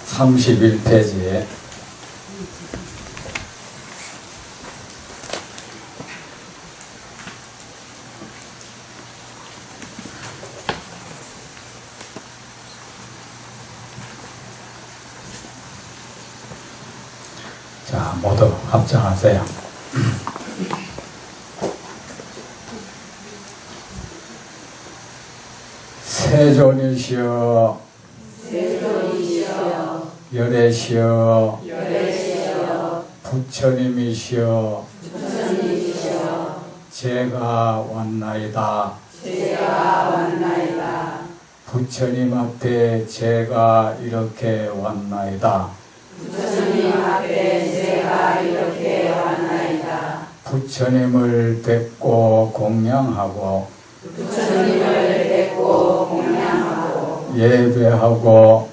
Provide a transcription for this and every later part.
31페이지에 자, 모두 합장하세요. 세존이시여 열애시여 부처님이시여 제가 왔나이다. 부처님 앞에 제가 이렇게 왔나이다. 부처님을 뵙고 공양하고 예배하고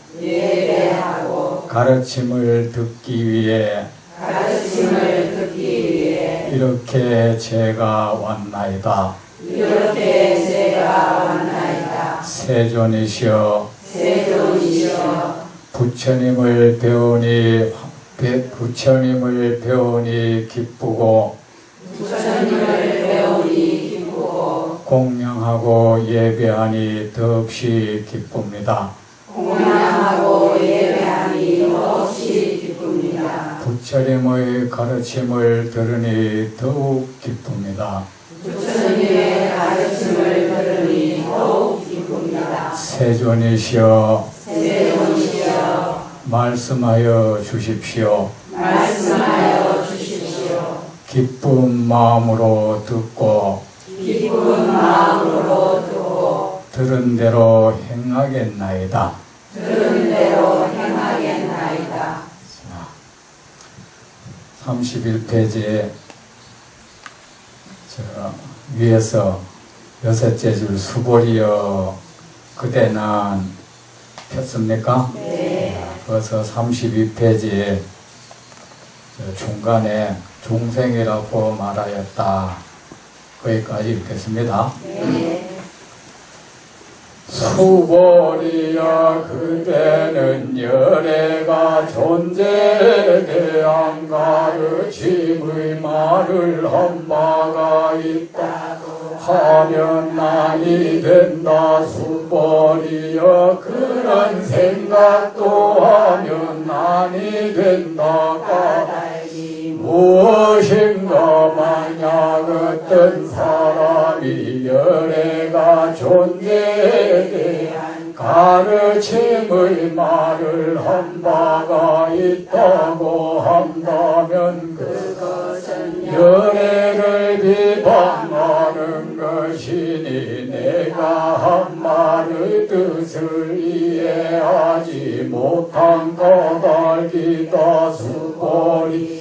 가르침을 듣기 위해 이렇게 제가 왔나이다. 세존이시여 부처님을 배우니 기쁘고 공양하고 예배하니 더없이 기쁩니다. 부처님의 가르침을 들으니 더욱 기쁩니다. 세존이시여 말씀하여 주십시오. 기쁜 마음으로 듣고 들은 대로 행하겠나이다. 31페이지에 위에서 여섯째 줄 수보리여 그대는 폈습니까? 네. 그래서 32페이지에 중간에 중생이라고 말하였다. 거기까지 읽겠습니다. 네. 수보리여 그대는 열애가 존재에 대한 가르침의 말을 한 바가 있다고 하면 난이 된다. 수보리여 그런 생각도 하면 난이 된다. 무엇인가 만약 어떤 사람이 열애가 존재에 대한 가르침의 말을 한 바가 있다고 한다면 그것은 열애를 비방하는 것이니 내가 한 말의 뜻을 이해하지 못한 까닭이다. 수보리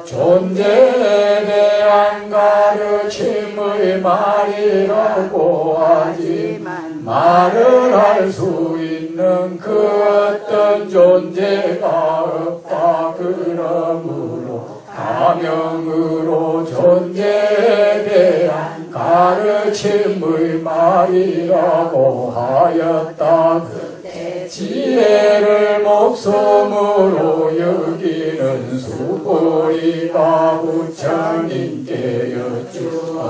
존재에 대한 가르침의 말이라고 하지만 말을 할 수 있는 그 어떤 존재가 없다. 그러므로 가명으로 존재에 대한 가르침의 말이라고 하였다. 지혜를 목숨으로 여기는 수보리가 부처님께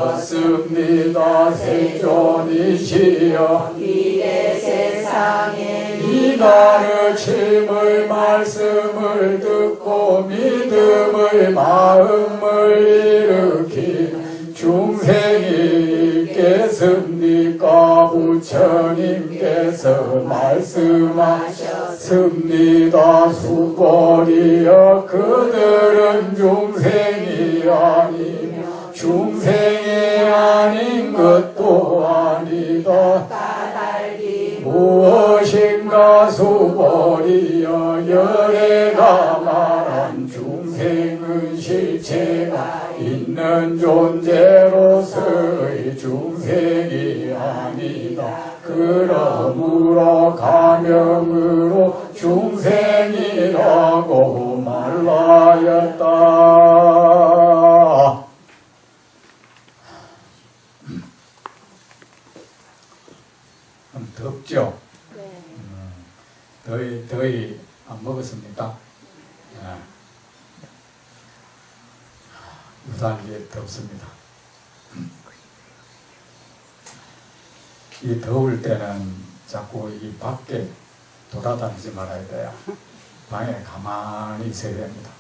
여쭈었습니다. 세존이시여 미래 세상에 이 가르침의 말씀을 듣고 믿음의 마음을 일으킨 중생이 있겠습니까? 부처님께서 말씀하셨습니다. 수보리여 그들은 중생이 아니며 중생이 아닌 것도 아니다. 무엇인가 수보리여 열애가 말한 중생은 실체가 있는 존재로서의 중생이 아니다. 그러므로 가명으로 중생이라고 말하였다. 덥죠? 네. 더위 안 먹었습니까? 예. 유달리 덥습니다. 이 더울 때는 자꾸 이 밖에 돌아다니지 말아야 돼요. 방에 가만히 있어야 됩니다.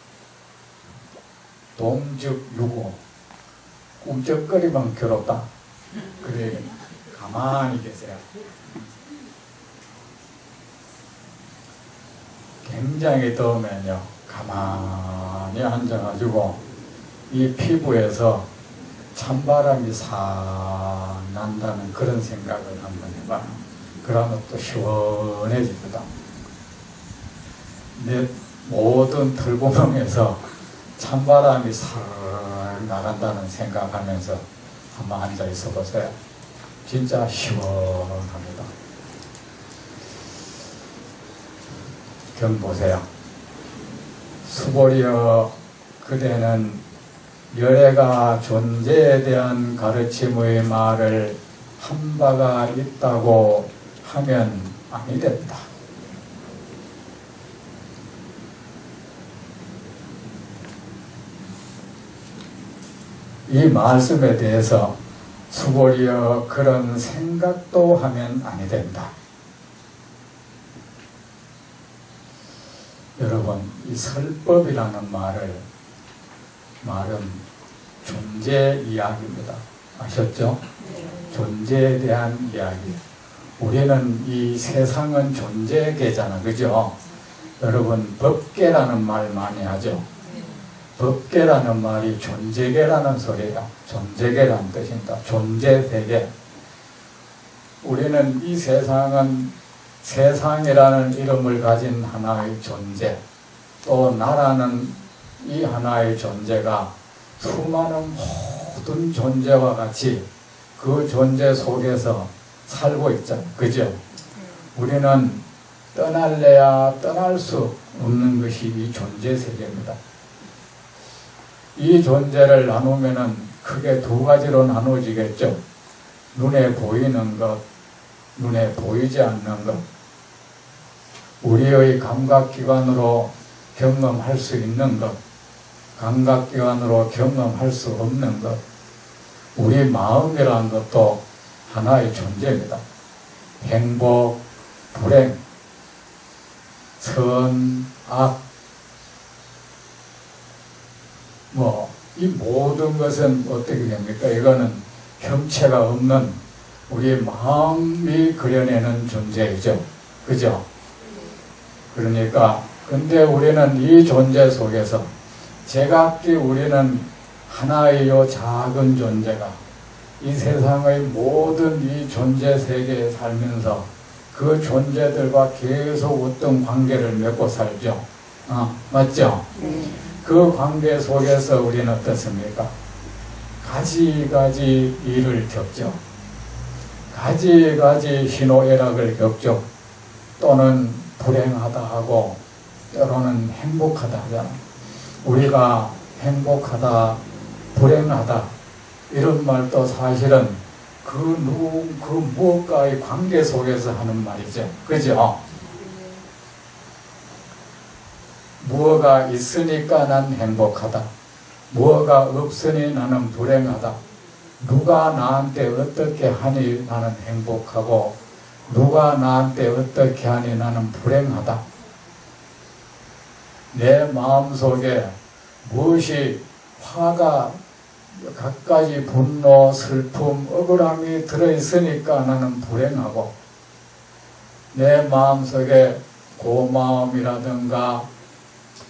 동즉유고, 꿈쩍거리면 괴롭다. 그래, 가만히 계세요. 굉장히 더우면요, 가만히 앉아가지고 이 피부에서 찬바람이 싹 난다는 그런 생각을 한번 해봐요. 그러면 또 시원해집니다. 내 모든 털구멍에서 찬바람이 싹 나간다는 생각하면서 한번 앉아 있어 보세요. 진짜 시원합니다. 경 보세요. 수고리여 그대는 열애가 존재에 대한 가르침의 말을 한 바가 있다고 하면 아니 된다. 이 말씀에 대해서 수고리여 그런 생각도 하면 아니 된다. 여러분, 이 설법이라는 말은 존재 이야기입니다. 아셨죠? 존재에 대한 이야기. 우리는 이 세상은 존재계잖아, 그죠? 여러분, 법계라는 말 많이 하죠? 법계라는 말이 존재계라는 소리예요. 존재계라는 뜻입니다. 존재세계. 우리는 이 세상은 세상이라는 이름을 가진 하나의 존재, 또 나라는 이 하나의 존재가 수많은 모든 존재와 같이 그 존재 속에서 살고 있잖아요. 그죠? 우리는 떠날래야 떠날 수 없는 것이 이 존재 세계입니다. 이 존재를 나누면은 크게 두 가지로 나누어지겠죠. 눈에 보이는 것, 눈에 보이지 않는 것. 우리의 감각기관으로 경험할 수 있는 것, 감각기관으로 경험할 수 없는 것. 우리 마음이라는 것도 하나의 존재입니다. 행복, 불행, 선, 악, 이 모든 것은 어떻게 됩니까? 이거는 형체가 없는 우리 마음이 그려내는 존재이죠. 그죠? 그러니까, 근데 우리는 이 존재 속에서 제각기 우리는 하나의 요 작은 존재가 이 세상의 모든 이 존재 세계에 살면서 그 존재들과 계속 어떤 관계를 맺고 살죠. 맞죠? 그 관계 속에서 우리는 어떻습니까? 가지가지 일을 겪죠. 가지가지 희노애락을 겪죠. 또는 불행하다 하고 때로는 행복하다 하잖아. 우리가 행복하다, 불행하다 이런 말도 사실은 그 무엇과의 관계 속에서 하는 말이죠. 그죠? 무엇가 있으니까 난 행복하다. 무엇가 없으니 나는 불행하다. 누가 나한테 어떻게 하니 나는 행복하고 누가 나한테 어떻게 하니 나는 불행하다. 내 마음속에 무엇이 화가 갖가지 분노, 슬픔, 억울함이 들어있으니까 나는 불행하고 내 마음속에 고마움이라든가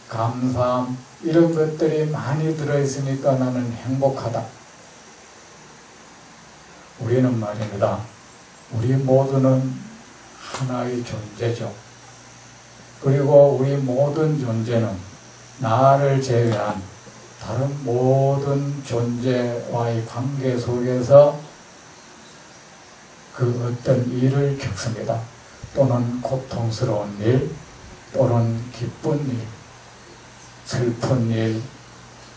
감사함 이런 것들이 많이 들어있으니까 나는 행복하다. 우리는 말입니다. 우리 모두는 하나의 존재죠. 그리고 우리 모든 존재는 나를 제외한 다른 모든 존재와의 관계 속에서 그 어떤 일을 겪습니다. 또는 고통스러운 일, 또는 기쁜 일, 슬픈 일,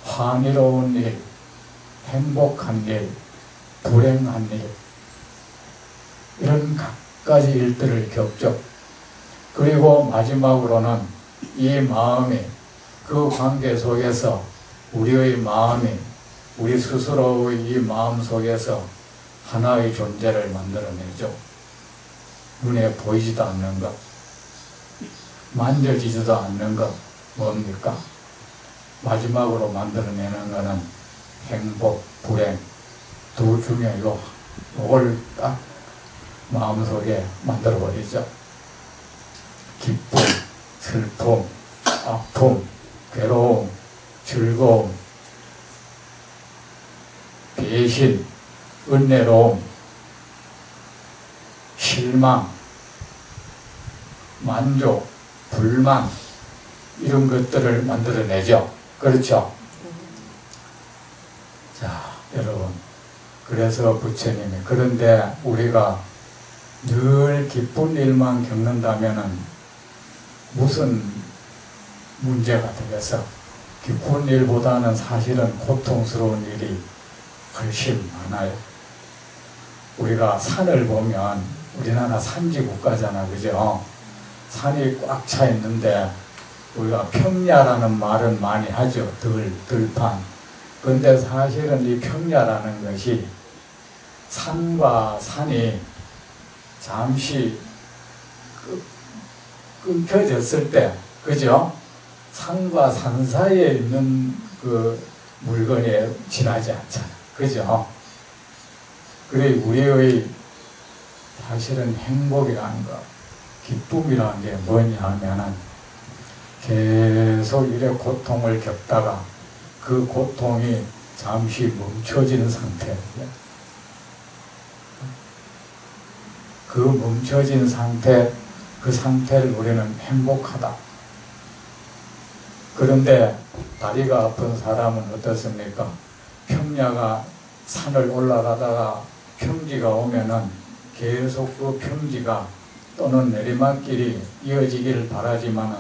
환희로운 일, 행복한 일, 불행한 일 이런 갖가지 일들을 겪죠. 그리고 마지막으로는 이 마음이 그 관계 속에서 우리의 마음이 우리 스스로의 이 마음 속에서 하나의 존재를 만들어내죠. 눈에 보이지도 않는 것, 만져지지도 않는 것 뭡니까? 마지막으로 만들어내는 것은 행복, 불행 두 중에 요걸 딱 마음속에 만들어버리죠. 기쁨, 슬픔, 아픔, 괴로움, 즐거움, 배신, 은혜로움, 실망, 만족, 불만 이런 것들을 만들어내죠. 그렇죠? 자, 여러분, 그래서 부처님이 그런데 우리가 늘 기쁜 일만 겪는다면은 무슨 문제가 되겠어? 기쁜 일보다는 사실은 고통스러운 일이 훨씬 많아요. 우리가 산을 보면 우리나라 산지 국가잖아, 그죠? 산이 꽉 차 있는데 우리가 평야라는 말은 많이 하죠. 들판. 그런데 사실은 이 평야라는 것이 산과 산이 잠시 끊겨졌을 때, 그죠? 산과 산 사이에 있는 그 물건이 지나지 않잖아. 그죠? 그래, 우리의 사실은 행복이라는 거, 기쁨이라는 게 뭐냐 하면은 계속 이래 고통을 겪다가 그 고통이 잠시 멈춰지는 상태예요. 그 멈춰진 상태, 그 상태를 우리는 행복하다. 그런데 다리가 아픈 사람은 어떻습니까? 평야가 산을 올라가다가 평지가 오면은 계속 그 평지가 또는 내리막길이 이어지기를 바라지만은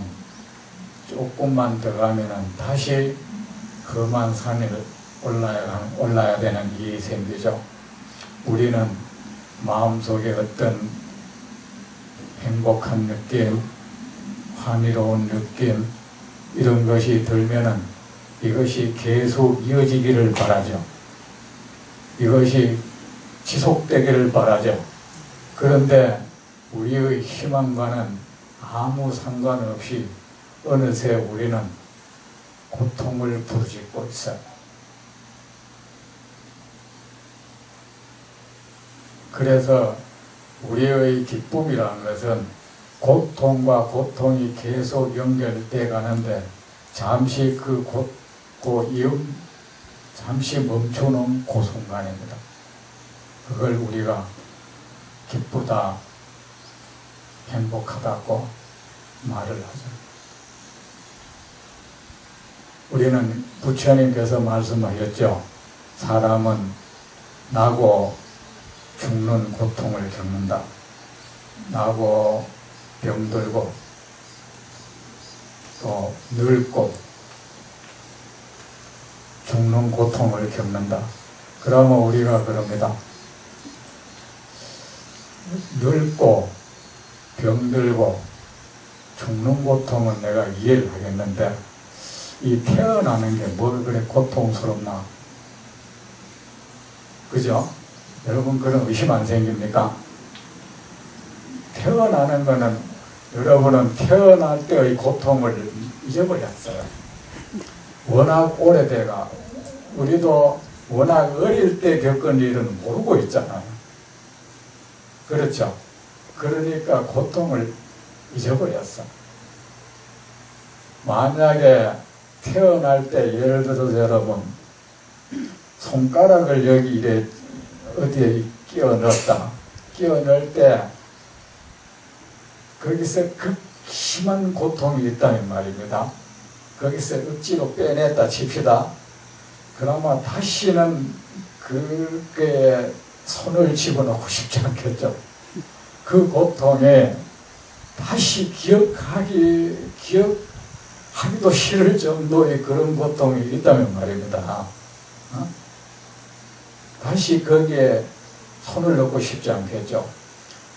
조금만 더 가면은 다시 험한 산을 올라야 되는 일이 생기죠. 우리는 마음속에 어떤 행복한 느낌, 환희로운 느낌 이런 것이 들면은 이것이 계속 이어지기를 바라죠. 이것이 지속되기를 바라죠. 그런데 우리의 희망과는 아무 상관없이 어느새 우리는 고통을 부르짖고 있어요. 그래서 우리의 기쁨이라는 것은 고통과 고통이 계속 연결돼 가는데 잠시 잠시 멈춰놓은 그 순간입니다. 그걸 우리가 기쁘다, 행복하다고 말을 하죠. 우리는 부처님께서 말씀하셨죠. 사람은 나고 죽는 고통을 겪는다. 나고 병들고 또 늙고 죽는 고통을 겪는다. 그러면 우리가 그럽니다. 늙고 병들고 죽는 고통은 내가 이해를 하겠는데 이 태어나는 게 뭘 그래 고통스럽나? 그죠? 여러분 그런 의심 안 생깁니까? 태어나는 거는 여러분은 태어날 때의 고통을 잊어버렸어요. 워낙 오래돼가 우리도 워낙 어릴 때 겪은 일은 모르고 있잖아요. 그렇죠? 그러니까 고통을 잊어버렸어. 만약에 태어날 때 예를 들어서 여러분 손가락을 여기 이래 어디에 끼워 넣었다. 끼워 넣을 때 거기서 극심한 고통이 있다는 말입니다. 거기서 억지로 빼냈다 칩시다. 그러면 다시는 그게 손을 집어넣고 싶지 않겠죠. 그 고통에 다시 기억하기도 싫을 정도의 그런 고통이 있다면 말입니다. 다시 거기에 손을 넣고 싶지 않겠죠.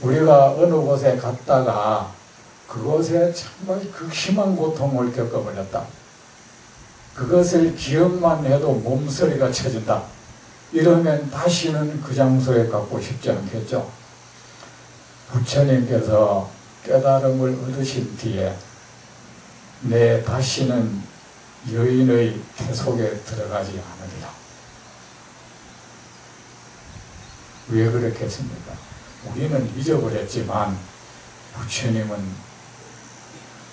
우리가 어느 곳에 갔다가 그것에 정말 극심한 고통을 겪어버렸다. 그것을 기억만 해도 몸서리가 쳐진다. 이러면 다시는 그 장소에 가고 싶지 않겠죠. 부처님께서 깨달음을 얻으신 뒤에 내 다시는 여인의 태속에 들어가지 않으리라. 왜 그렇겠습니까? 우리는 잊어버렸지만 부처님은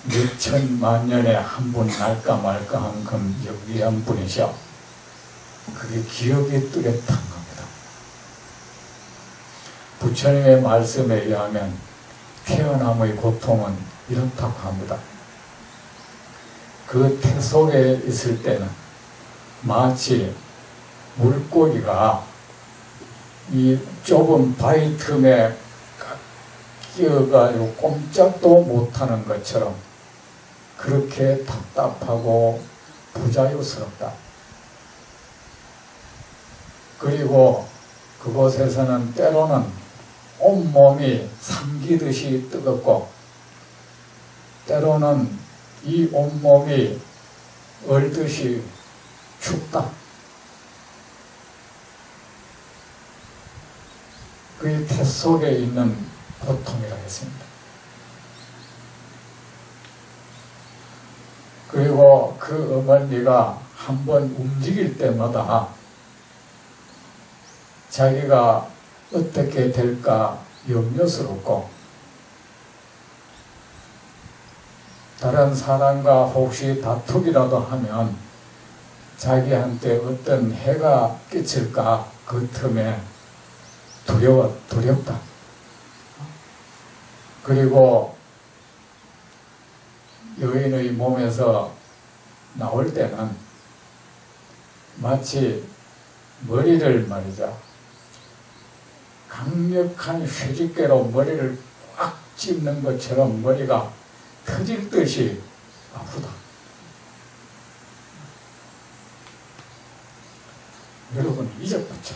몇천만 년에 한 분 날까 말까 한큼 영리한 분이셔. 그게 기억이 뚜렷한 겁니다. 부처님의 말씀에 의하면 태어남의 고통은 이렇다고 합니다. 그 태속에 있을 때는 마치 물고기가 이 좁은 바위 틈에 끼어가지고 꼼짝도 못하는 것처럼 그렇게 답답하고 부자유스럽다. 그리고 그곳에서는 때로는 온몸이 삼기듯이 뜨겁고 때로는 이 온몸이 얼듯이 춥다. 그의 태 속에 있는 고통이라 했습니다. 그리고 그 어머니가 한번 움직일 때마다 자기가 어떻게 될까 염려스럽고 다른 사람과 혹시 다투기라도 하면 자기한테 어떤 해가 끼칠까 그 틈에 두렵다. 그리고 여인의 몸에서 나올 때는 마치 머리를 말이죠. 강력한 쇠집게로 머리를 꽉 찝는 것처럼 머리가 터질 듯이 아프다. 여러분 잊어봤죠?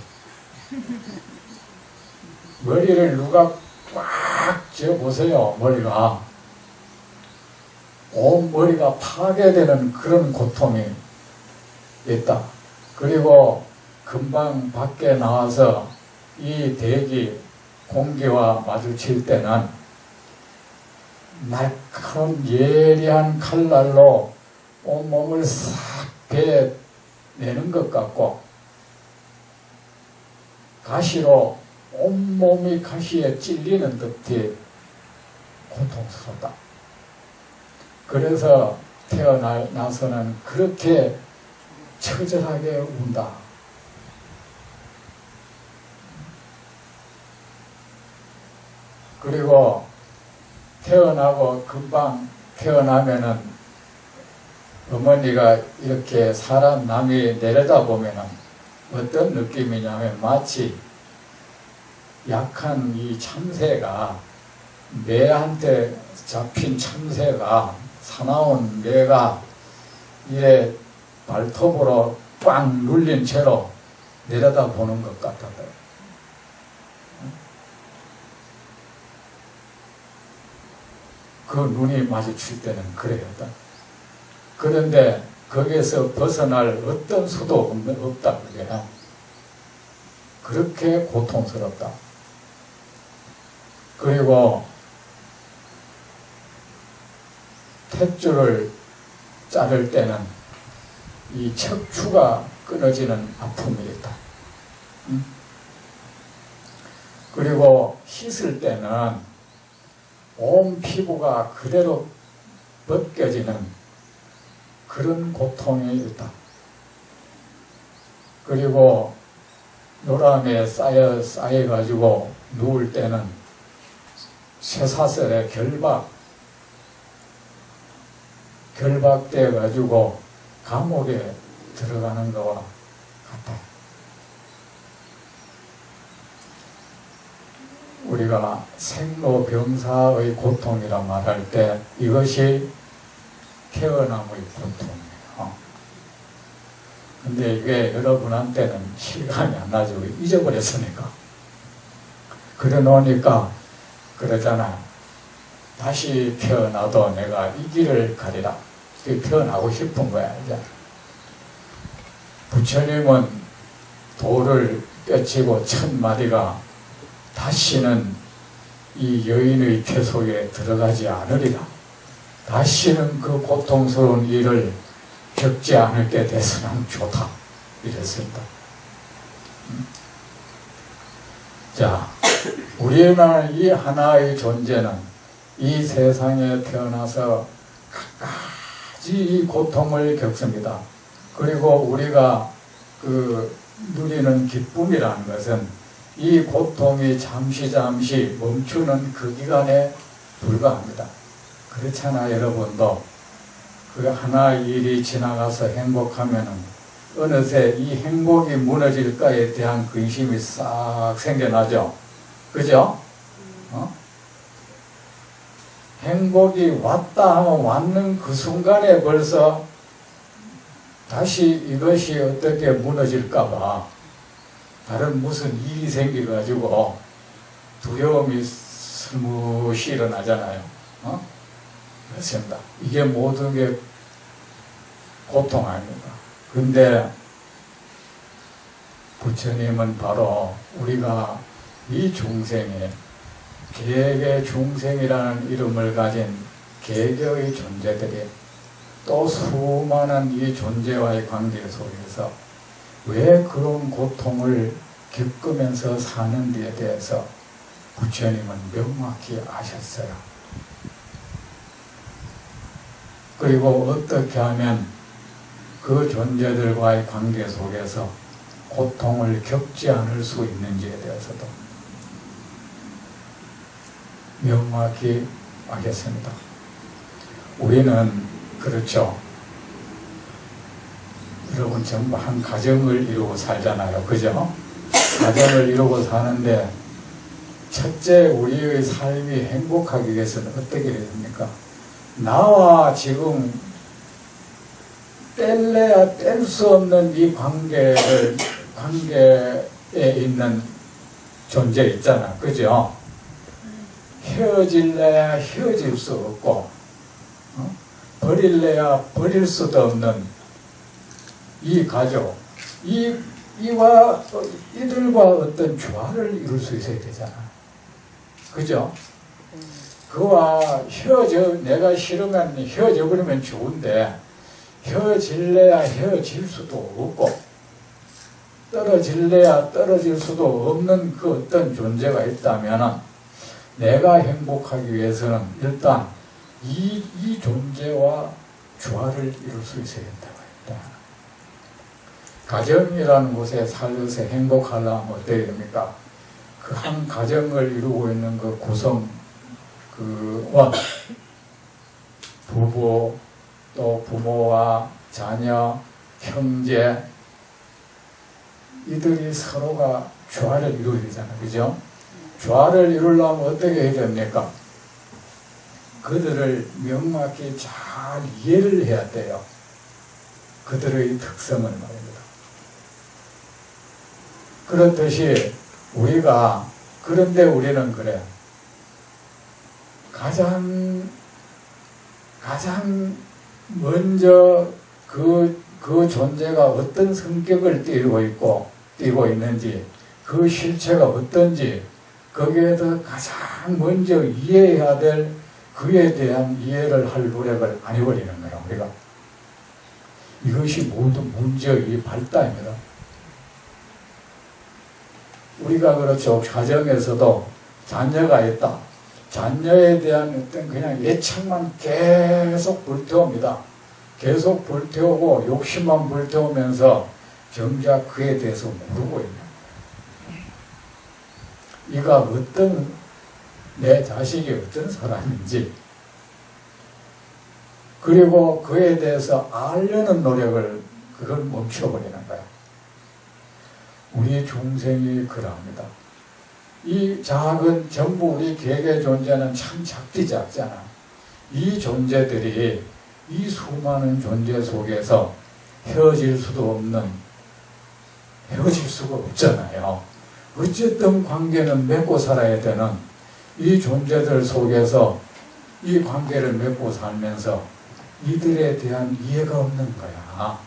머리를 누가 꽉 쥐어보세요. 머리가 온 머리가 파괴되는 그런 고통이 있다. 그리고 금방 밖에 나와서 이 대기 공기와 마주칠 때는 날카로운 예리한 칼날로 온몸을 싹 베내는 것 같고 가시로 온몸이 가시에 찔리는 듯이 고통스럽다. 그래서 태어나서는 그렇게 처절하게 운다. 그리고 태어나고 금방 태어나면은 어머니가 이렇게 사람 남이 내려다보면은 어떤 느낌이냐면 마치 약한 이 참새가 매한테 잡힌 참새가 사나운 매가 이에 발톱으로 꽝 눌린 채로 내려다보는 것 같았다. 그 눈이 마주칠 때는 그래였다. 그런데 거기에서 벗어날 어떤 수도 없다. 그게요. 그렇게 고통스럽다. 그리고 탯줄을 자를 때는 이 척추가 끊어지는 아픔이 있다. 그리고 씻을 때는 온 피부가 그대로 벗겨지는 그런 고통이 있다. 그리고 요람에 쌓여가지고 누울 때는 쇠사슬에 결박되어가지고 감옥에 들어가는 것과 같다. 우리가 생로병사의 고통이라 말할 때 이것이 태어남의 고통이에요. 근데 이게 여러분한테는 실감이 안 나죠. 잊어버렸으니까. 그래 놓으니까 그러잖아. 다시 태어나도 내가 이 길을 가리라. 태어나고 싶은 거야, 이제. 부처님은 돌을 꿰치고 첫 마디가 다시는 이 여인의 폐 속에 들어가지 않으리라. 다시는 그 고통스러운 일을 겪지 않을게 돼서는 좋다. 이랬습니다. 자, 우리는 이 하나의 존재는 이 세상에 태어나서 갖가지 이 고통을 겪습니다. 그리고 우리가 누리는 기쁨이라는 것은 이 고통이 잠시 멈추는 그 기간에 불과합니다. 그렇잖아, 여러분도. 그 하나의 일이 지나가서 행복하면은 어느새 이 행복이 무너질까에 대한 근심이 싹 생겨나죠. 그죠? 행복이 왔다 하면 왔는 그 순간에 벌써 다시 이것이 어떻게 무너질까봐 다른 무슨 일이 생겨가지고 두려움이 스무시 일어나잖아요. 그렇습니다. 이게 모든 게 고통 아닙니까? 근데 부처님은 바로 우리가 이 중생에 개개 중생이라는 이름을 가진 개개의 존재들이 또 수많은 이 존재와의 관계 속에서 왜 그런 고통을 겪으면서 사는 데에 대해서 부처님은 명확히 아셨어요. 그리고 어떻게 하면 그 존재들과의 관계 속에서 고통을 겪지 않을 수 있는지에 대해서도 명확히 알겠습니다. 우리는 그렇죠. 여러분 전부 한 가정을 이루고 살잖아요. 그죠? 가정을 이루고 사는데 첫째 우리의 삶이 행복하기 위해서는 어떻게 해야 됩니까? 나와 지금 뗄래야 뗄 수 없는 이 관계에 있는 존재 있잖아. 그죠? 헤어질래야 헤어질 수 없고, 버릴래야 버릴 수도 없는 이 가족, 이들과 어떤 조화를 이룰 수 있어야 되잖아. 그죠? 그와 내가 싫으면 헤어져 버리면 좋은데, 헤어질래야 헤어질 수도 없고, 떨어질래야 떨어질 수도 없는 그 어떤 존재가 있다면, 내가 행복하기 위해서는 일단 이 존재와 조화를 이룰 수 있어야 된다고 했다. 가정이라는 곳에 살면서 행복하려면 어떻게 됩니까? 그 한 가정을 이루고 있는 그 구성, 부부, 또 부모와 자녀, 형제, 이들이 서로가 조화를 이루어야 되잖아요. 그죠? 조화를 이루려면 어떻게 해야 됩니까? 그들을 명확히 잘 이해를 해야 돼요. 그들의 특성을 말입니다. 그렇듯이 그런데 우리는 그래. 가장 먼저 그 존재가 어떤 성격을 띠고 있는지, 그 실체가 어떤지, 거기에 더 가장 먼저 이해해야 될 그에 대한 이해를 할 노력을 안 해버리는 거예요, 우리가. 이것이 모두 문제의 발단입니다. 우리가 그렇죠. 가정에서도 자녀가 있다. 자녀에 대한 어떤 그냥 애착만 계속 불태웁니다. 계속 불태우고 욕심만 불태우면서 정작 그에 대해서 모르고 있는 거예요. 이가 내 자식이 어떤 사람인지, 그리고 그에 대해서 알려는 노력을 그걸 멈춰버리는 거예요. 우리 중생이 그러합니다. 이 작은 전부 우리 개개 존재는 참 작잖아. 이 존재들이 이 수많은 존재 속에서 헤어질 수가 없잖아요. 어쨌든 관계는 맺고 살아야 되는 이 존재들 속에서 이 관계를 맺고 살면서 이들에 대한 이해가 없는 거야.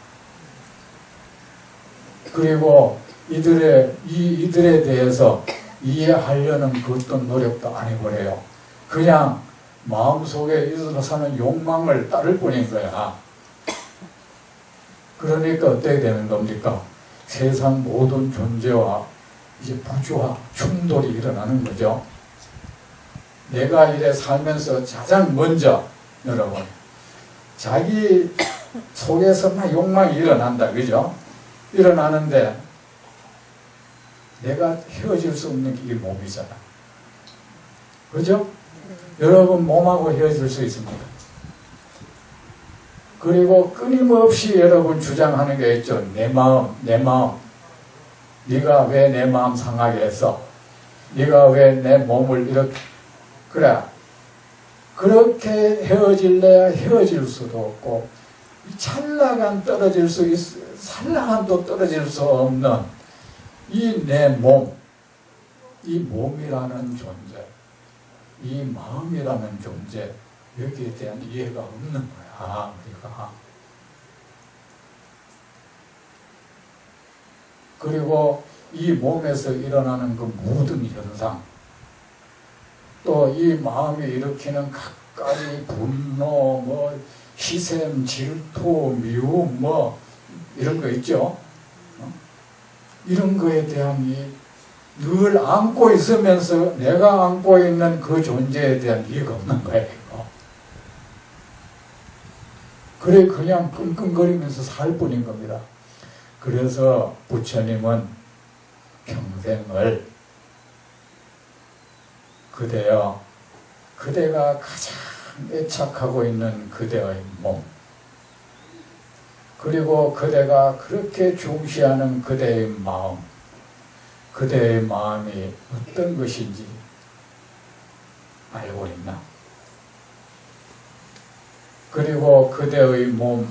그리고 이들에 대해서 이해하려는 그 어떤 노력도 안 해버려요. 그냥 마음속에 일어서는 욕망을 따를 뿐인 거야. 그러니까 어떻게 되는 겁니까? 세상 모든 존재와 이제 부조화, 충돌이 일어나는 거죠. 내가 이래 살면서 가장 먼저 여러분 자기 속에서 막 욕망이 일어난다, 그죠? 일어나는데 내가 헤어질 수 없는 게 이 몸이잖아, 그죠? 여러분 몸하고 헤어질 수 있습니다. 그리고 끊임없이 여러분 주장하는 게 있죠. 내 마음, 내 마음. 네가 왜 내 마음 상하게 했어? 네가 왜 내 몸을 이렇게, 그래, 그렇게 헤어질래야 헤어질 수도 없고 찰나간 또 떨어질 수 없는 이 내 몸, 이 몸이라는 존재, 이 마음이라는 존재, 여기에 대한 이해가 없는 거야, 우리가. 그리고 이 몸에서 일어나는 그 모든 현상, 또 이 마음이 일으키는 각가지 분노, 뭐 희생, 질투, 미움, 뭐 이런 거 있죠. 이런 거에 대한 늘 안고 있으면서 내가 안고 있는 그 존재에 대한 이해가 없는 거예요. 그래 그냥 끙끙거리면서 살 뿐인 겁니다. 그래서 부처님은 평생을 그대여, 그대가 가장 애착하고 있는 그대의 몸, 그리고 그대가 그렇게 중시하는 그대의 마음, 그대의 마음이 어떤 것인지 알고 있나? 그리고 그대의 몸,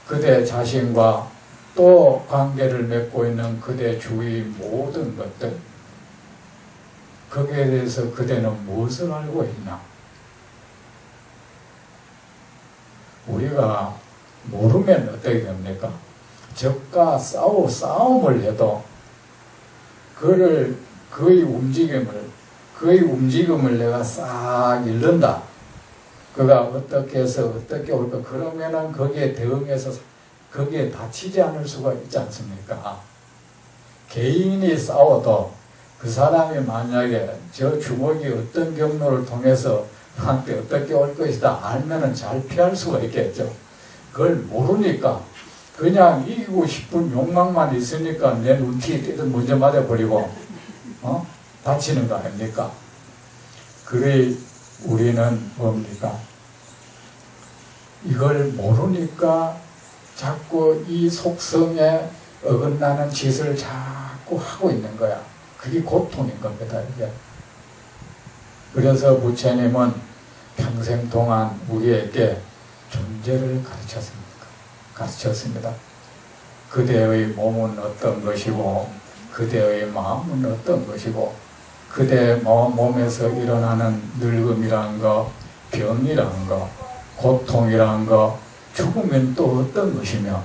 그대 자신과 또 관계를 맺고 있는 그대 주위 모든 것들, 거기에 대해서 그대는 무엇을 알고 있나? 우리가 모르면 어떻게 됩니까? 적과 싸움을 해도 그의 움직임을 내가 싹 읽는다. 그가 어떻게 해서 어떻게 올까? 그러면은 거기에 대응해서 거기에 다치지 않을 수가 있지 않습니까? 개인이 싸워도 그 사람이 만약에 저 주먹이 어떤 경로를 통해서 나한테 어떻게 올 것이다 알면은 잘 피할 수가 있겠죠. 그걸 모르니까 그냥 이기고 싶은 욕망만 있으니까 내 눈치에 띄든 먼저 맞아버리고 다치는 거 아닙니까? 그래 우리는 뭡니까? 이걸 모르니까 자꾸 이 속성에 어긋나는 짓을 자꾸 하고 있는 거야. 그게 고통인 겁니다, 이게. 그래서 부처님은 평생 동안 우리에게 존재를 가르쳤습니다. 그대의 몸은 어떤 것이고 그대의 마음은 어떤 것이고 그대 몸에서 일어나는 늙음이라는 거, 병이라는 거, 고통이라는 거, 죽으면 또 어떤 것이며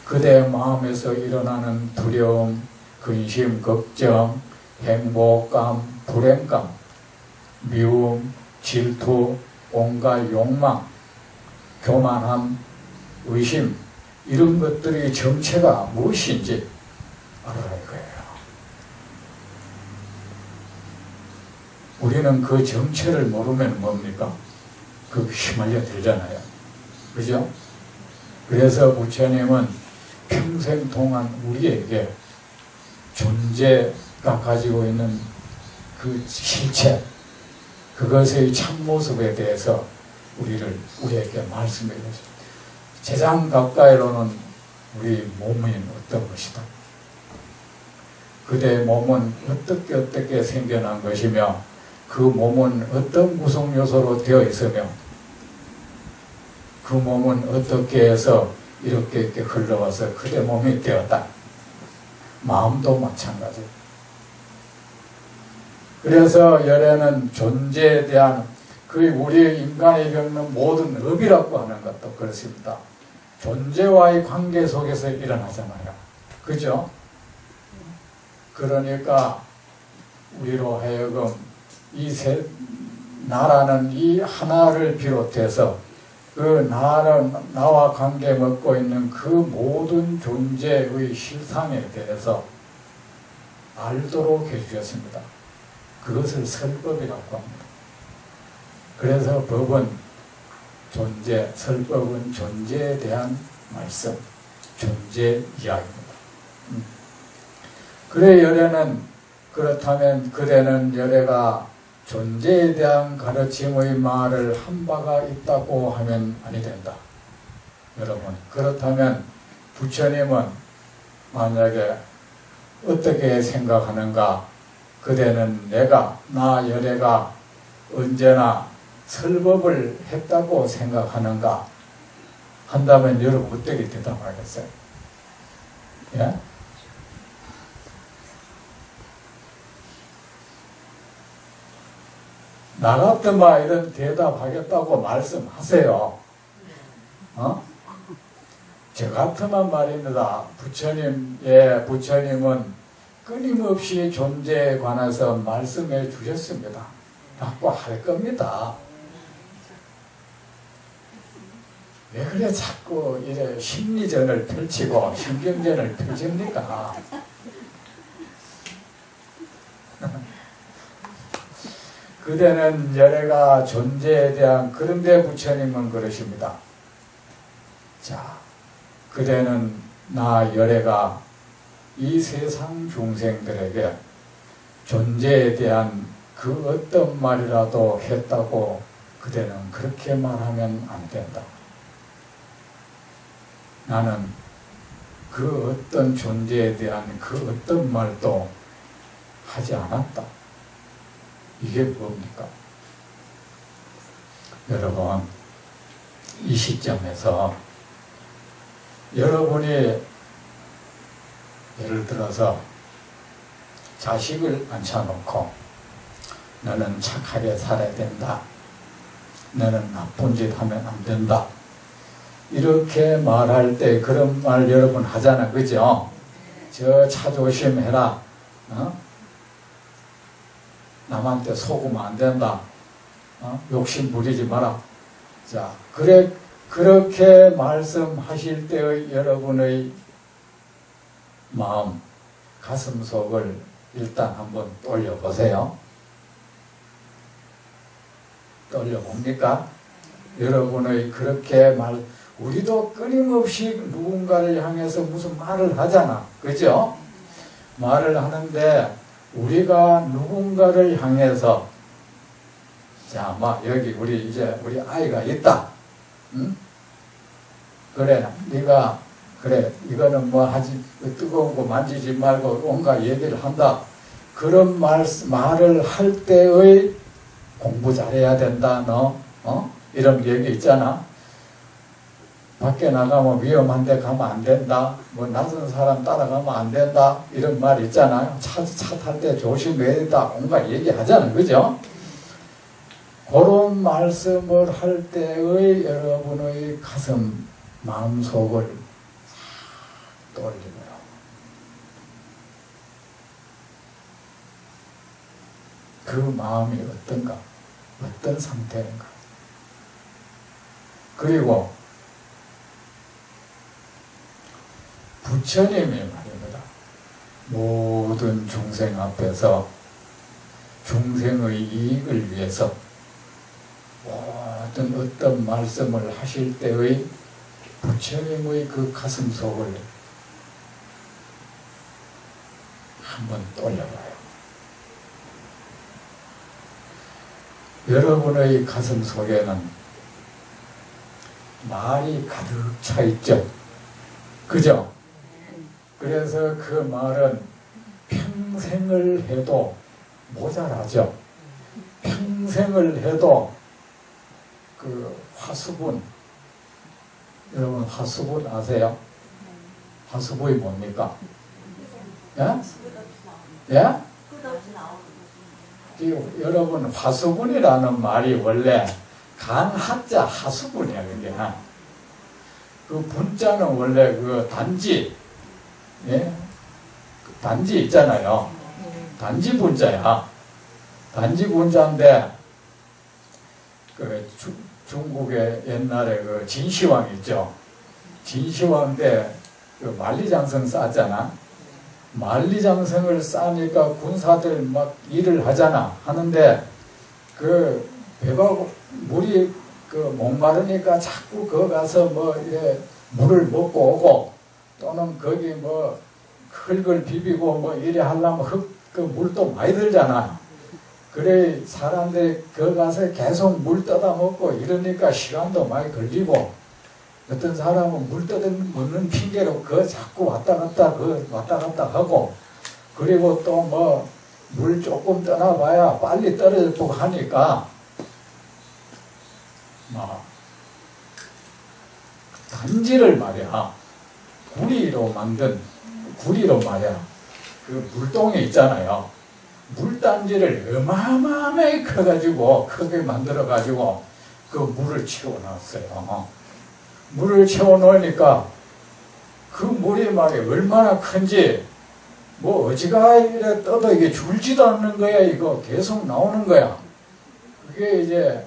그대의 마음에서 일어나는 두려움, 근심, 걱정, 행복감, 불행감, 미움, 질투, 온갖 욕망, 교만함, 의심, 이런 것들의 정체가 무엇인지 알아야 해요. 우리는 그 정체를 모르면 뭡니까? 그 휘말려 들잖아요. 그죠? 그래서 부처님은 평생 동안 우리에게 존재가 가지고 있는 그 실체, 그것의 참모습에 대해서 우리에게 말씀해 주셨습니다. 세상 가까이로는 우리 몸이 어떤 것이다. 그대의 몸은 어떻게 생겨난 것이며 그 몸은 어떤 구성 요소로 되어 있으며 그 몸은 어떻게 해서 이렇게 흘러와서 그대 몸이 되었다. 마음도 마찬가지. 그래서 열애는 존재에 대한 그 우리 인간이 겪는 모든 업이라고 하는 것도 그렇습니다. 존재와의 관계 속에서 일어나잖아요. 그죠? 그러니까 우리로 하여금 나라는 이 하나를 비롯해서 그 나와 관계 맺고 있는 그 모든 존재의 실상에 대해서 알도록 해주셨습니다. 그것을 설법이라고 합니다. 그래서 법은 설법은 존재에 대한 말씀, 존재 이야기입니다. 그래 그렇다면 그대는 열애가 존재에 대한 가르침의 말을 한 바가 있다고 하면 아니 된다. 여러분, 그렇다면 부처님은 만약에 어떻게 생각하는가? 그대는 나 열애가 언제나 설법을 했다고 생각하는가? 한다면 여러분 어떻게 대답하겠어요? 예? 나 같으면 이런 대답하겠다고 말씀하세요. 저 같으면 말입니다. 부처님은 끊임없이 존재에 관해서 말씀해 주셨습니다. 라고 할 겁니다. 왜 그래 자꾸 이래 심리전을 펼치고 신경전을 펼칩니까? 그대는 열애가 존재에 대한, 그런데 부처님은 그러십니다. 자, 그대는 나 열애가 이 세상 중생들에게 존재에 대한 그 어떤 말이라도 했다고 그대는 그렇게 말하면 안 된다. 나는 그 어떤 존재에 대한 그 어떤 말도 하지 않았다. 이게 뭡니까? 여러분, 이 시점에서 여러분이 예를 들어서 자식을 앉혀놓고 너는 착하게 살아야 된다. 너는 나쁜 짓 하면 안 된다. 이렇게 말할 때 그런 말 여러분 하잖아. 그죠? 저 차 조심해라. 남한테 속으면 안 된다. 욕심 부리지 마라. 자, 그렇게 말씀하실 때의 여러분의 마음, 가슴 속을 일단 한번 돌려보세요. 돌려봅니까? 여러분의 그렇게 우리도 끊임없이 누군가를 향해서 무슨 말을 하잖아. 그죠? 말을 하는데 우리가 누군가를 향해서 자, 여기 우리 아이가 있다. 응? 그래, 네가 그래, 이거는 뜨거운 거 만지지 말고 온갖 얘기를 한다. 그런 말을 할 때의 공부 잘해야 된다, 너. 이런 얘기 있잖아. 밖에 나가면 위험한 데 가면 안 된다. 낯선 사람 따라가면 안 된다. 이런 말 있잖아요. 차 탈 때 조심해야 된다. 온갖 얘기 하잖아. 그죠? 그런 말씀을 할 때의 여러분의 가슴, 마음속을 떠올리고요. 그 마음이 어떤가? 어떤 상태인가? 그리고 부처님이 말입니다. 모든 중생 앞에서 중생의 이익을 위해서 어떤 말씀을 하실 때의 부처님의 그 가슴 속을 한번 떠올려봐요. 여러분의 가슴 속에는 말이 가득 차 있죠. 그죠? 그래서 그 말은 평생을 해도 모자라죠. 평생을 해도 그 화수분, 여러분 화수분 아세요? 화수분이 뭡니까? 예? 예? 여러분 화수분이라는 말이 원래 강하자 하수분이야 그게. 그 분자는 원래 그 단지, 예? 단지 있잖아요. 단지 분자야. 단지 분자인데 그 중국의 옛날에 그 진시황 있죠. 진시황 때 그 만리장성 쌓았잖아. 만리장성을 쌓으니까 군사들 막 일을 하는데 그 배가 물이 그 목마르니까 자꾸 거 가서 뭐 물을 먹고 오고 또는 거기 뭐 흙을 비비고 뭐 이래 하려면 그 물도 많이 들잖아. 그래 사람들이 거 가서 계속 물 떠다 먹고 이러니까 시간도 많이 걸리고 어떤 사람은 물 떠먹는 핑계로 그 자꾸 왔다 갔다 하고 그리고 또 뭐 물 조금 떠나봐야 빨리 떨어지고 하니까 뭐 단지를 말이야 구리로 말이야 그 물동이 있잖아요. 물단지를 어마어마하게 크게 만들어가지고 그 물을 채워놨어요. 물을 채워놓으니까 그 물이 말이야 얼마나 큰지 뭐 어지가 이래 떠도 이게 줄지도 않는 거야. 이거 계속 나오는 거야. 그게 이제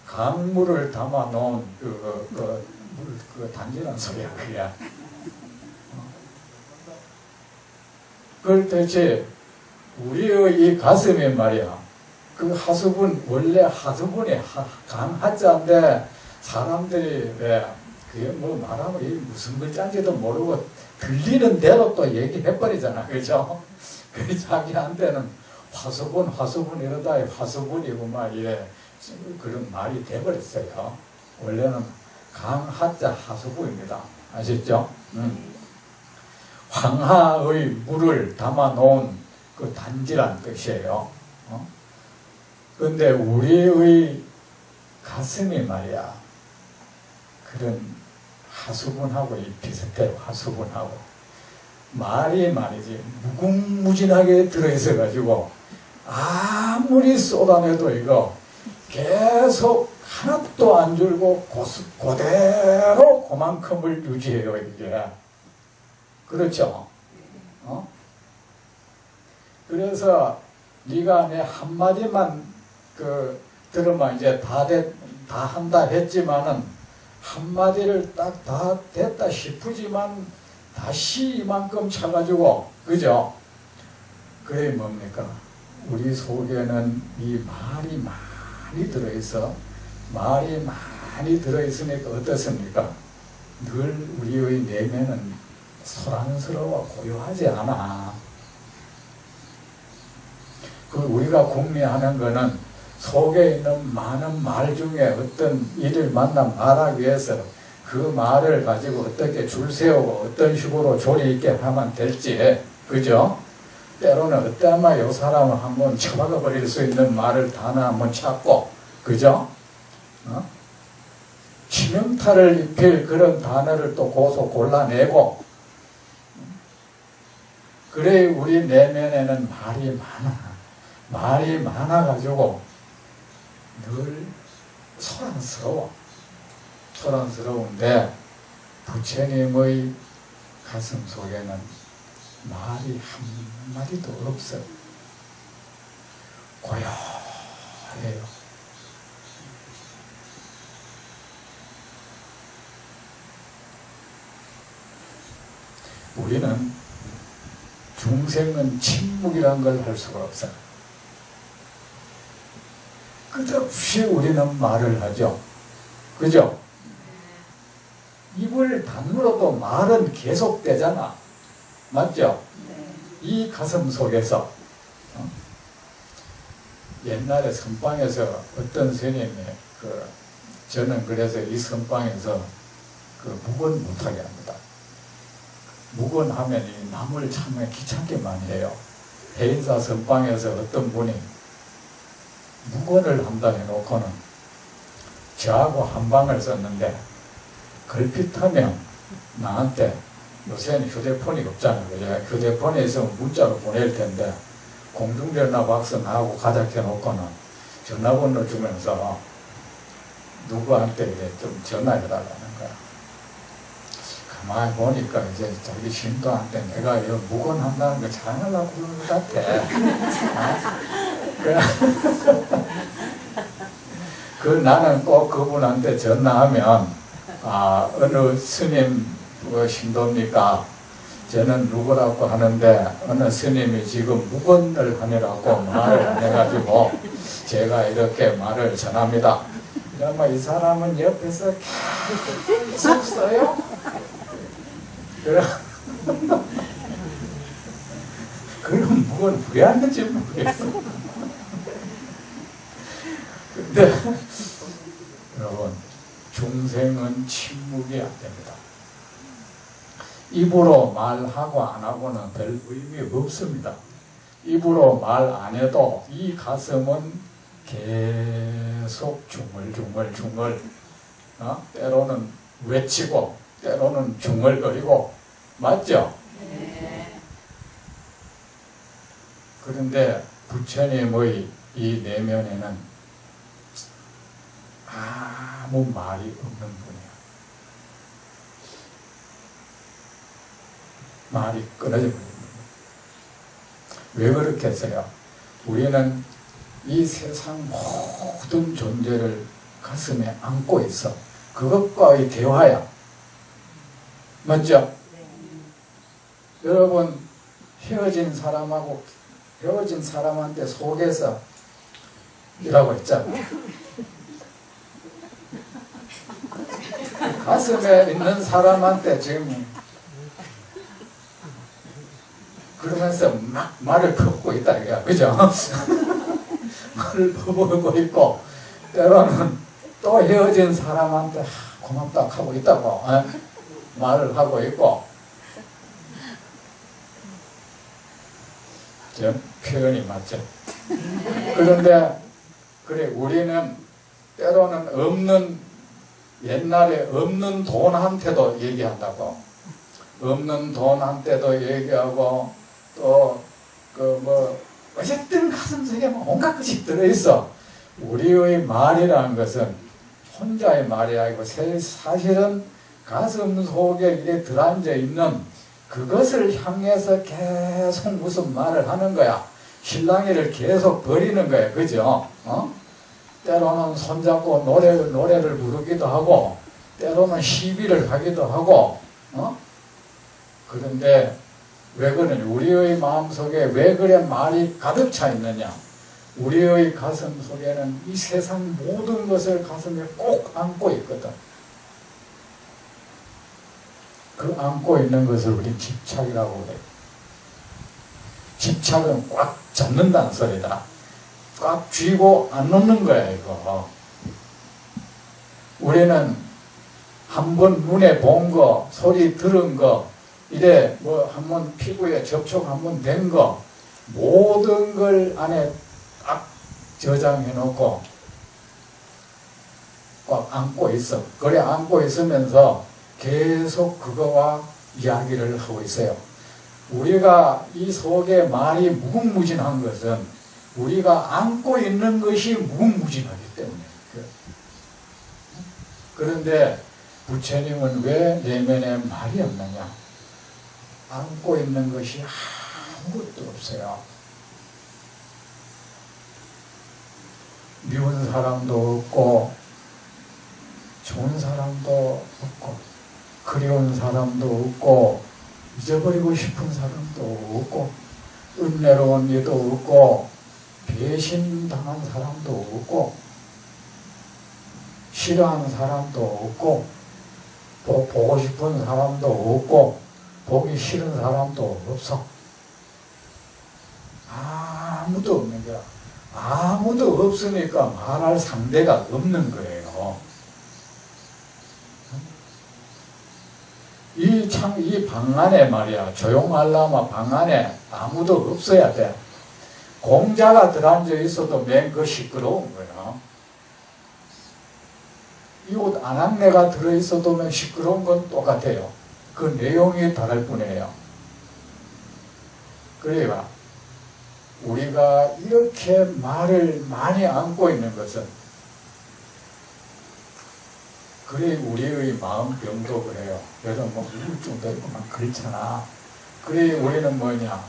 강물을 담아 놓은 그 단지란 소리야 그게. 그걸 대체 우리의 이 가슴이 말이야 그 하수분 원래 하수분이 강하자인데 사람들이 왜 그게 뭐 말하면 이 무슨 글자인지도 모르고 들리는 대로 또 얘기해버리잖아. 그죠? 그 자기한테는 화수분 이러다 화수분이고 막 이래 그런 말이 돼버렸어요. 원래는 강하자 하수분입니다. 아시죠? 황하의 물을 담아 놓은 그 단지란 뜻이에요. 근데 우리의 가슴이 말이야 그런 하수분하고 비슷해요. 하수분하고 말이 말이지 무궁무진하게 들어있어 가지고 아무리 쏟아내도 이거 계속 하나도 안 줄고 그대로 그만큼을 유지해요. 이게 그렇죠? 그래서 네가 내 한마디만 들으면 이제 다 한다 했지만은 한마디를 딱 다 됐다 싶으지만 다시 이만큼 차가지고 그죠? 그게 뭡니까? 우리 속에는 이 말이 많이 들어있어. 말이 많이 들어있으니까 어떻습니까? 늘 우리의 내면은 소란스러워 고요하지 않아. 그 우리가 궁리하는 거는 속에 있는 많은 말 중에 어떤 일을 만나 말하기 위해서 그 말을 가지고 어떻게 줄 세우고 어떤 식으로 조리 있게 하면 될지 그죠? 때로는 어때마 요 사람을 한번 쳐박아 버릴 수 있는 말을 단어 한번 찾고 그죠? 치명타를 입힐 그런 단어를 또 고소 골라내고 그래 우리 내면에는 말이 많아가지고 늘 소란스러운데 부처님의 가슴 속에는 말이 한마디도 없어. 고요해요. 우리는 중생은 침묵이란 걸 할 수가 없어. 끝없이 우리는 말을 하죠. 그죠? 입을 닫물어도 말은 계속되잖아. 맞죠? 이 가슴 속에서 옛날에 선방에서 어떤 스님이 저는 그래서 이 선방에서 묵은 못하게 합니다. 묵은하면 이 남을 참 귀찮게 많이 해요. 해인사 선방에서 어떤 분이 묵언을 한다 해놓고는 저하고 한 방을 썼는데 걸핏하면 나한테 요새는 휴대폰이 없잖아요. 제가 휴대폰에 있으면 문자로 보낼 텐데 공중전화 박스 나하고 가작해 놓고는 전화번호 주면서 누구한테 이제 좀 전화해달라는 거야. 가만히 보니까 이제 자기 신도한테 내가 이거 묵언한다는 거 잘하려고 그러는 것 같아. 그 나는 꼭 그분한테 전화하면 어느 스님 신도입니까? 저는 누구라고 하는데 어느 스님이 지금 묵언을 하느라고 말을 해가지고 제가 이렇게 말을 전합니다. 그러면 이 사람은 옆에서 계속 써요. 그럼 묵언 왜 하는지 모르겠어. 근데 여러분, 중생은 침묵이 안 됩니다. 입으로 말하고 안 하고는 별 의미 없습니다. 입으로 말 안 해도 이 가슴은 계속 중얼중얼 때로는 외치고 때로는 중얼거리고 맞죠? 네. 그런데 부처님의 이 내면에는 아무 말이 없는 분이에요. 말이 끊어져 버립니다. 왜 그렇게 했어요? 우리는 이 세상 모든 존재를 가슴에 안고 있어. 그것과의 대화야. 맞죠? 여러분, 헤어진 사람한테 속에서 이라고 했잖아요. 가슴에 있는 사람한테 지금 그러면서 막 말을 퍼붓고 있다 이거야. 그죠? 말을 퍼붓고 있고 때로는 또 헤어진 사람한테 고맙다 하고 있다고 말을 하고 있고 좀 표현이 맞죠? 그런데 그래 우리는 때로는 옛날에 없는 돈한테도 얘기한다고 없는 돈한테도 얘기하고 또 어쨌든 가슴속에 온갖 것이 들어있어. 우리의 말이라는 것은 혼자의 말이 아니고 사실은 가슴 속에 이래 들어앉아 있는 그것을 향해서 계속 무슨 말을 하는 거야. 실랑이를 계속 버리는 거야. 그죠? 때로는 손잡고 노래를 부르기도 하고 때로는 시비를 하기도 하고 그런데 왜 그러냐? 우리의 마음속에 왜 그래 말이 가득 차 있느냐? 우리의 가슴 속에는 이 세상 모든 것을 가슴에 꼭 안고 있거든. 그 안고 있는 것을 우리 집착이라고 그래. 집착은 꽉 잡는다는 소리다. 꽉 쥐고 안 놓는 거야 이거. 우리는 한번 눈에 본 거, 소리 들은 거, 이래 한번 피부에 접촉 한번 된 거 모든 걸 안에 딱 저장해 놓고 꽉 안고 있어. 그래 안고 있으면서 계속 그거와 이야기를 하고 있어요. 우리가 이 속에 말이 무궁무진한 것은 우리가 안고 있는 것이 무궁무진하기 때문에. 그런데 부처님은 왜 내면에 말이 없느냐? 안고 있는 것이 아무것도 없어요. 미운 사람도 없고 좋은 사람도 없고 그리운 사람도 없고 잊어버리고 싶은 사람도 없고 은혜로운 이도 없고 배신당한 사람도 없고 싫어하는 사람도 없고 또 보고 싶은 사람도 없고 보기 싫은 사람도 없어. 아무도 없는 거야. 아무도 없으니까 말할 상대가 없는 거예요. 이 방 안에 말이야. 조용하려면 방 안에 아무도 없어야 돼. 공자가 들어앉아 있어도 맨 그 시끄러운 거야. 이곳 안악내가 들어있어도 맨 시끄러운 건 똑같아요. 그 내용이 다를 뿐이에요. 그러니까 우리가 이렇게 말을 많이 안고 있는 것은, 그래 우리의 마음병도 그래요. 여러분 뭐 우울증도 있고 막 그렇잖아. 그래 우리는 뭐냐,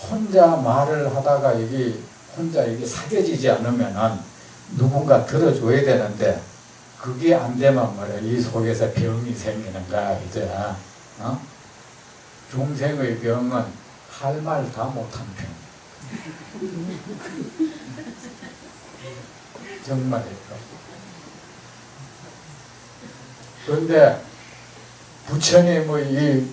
혼자 말을 하다가 이게 혼자 이게 사겨지지 않으면은 누군가 들어줘야 되는데, 그게 안 되면 말이야, 이 속에서 병이 생기는 거야, 이제. 중생의 병은 할 말 다 못한 병. 정말이에요. 그런데 부처님의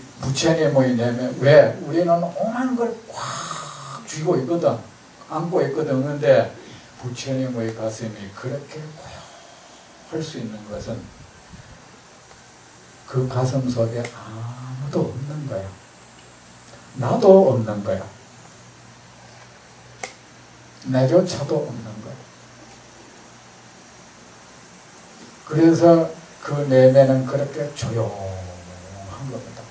내면, 왜? 우리는 오만 걸 꽉 쥐고 있거든, 안고 있거든. 그런데 부처님의 가슴이 그렇게 할 수 있는 것은 그 가슴 속에 아무도 없는 거야. 나도 없는 거야. 내조차도 없는 거야. 그래서 그 내면은 그렇게 조용한 겁니다.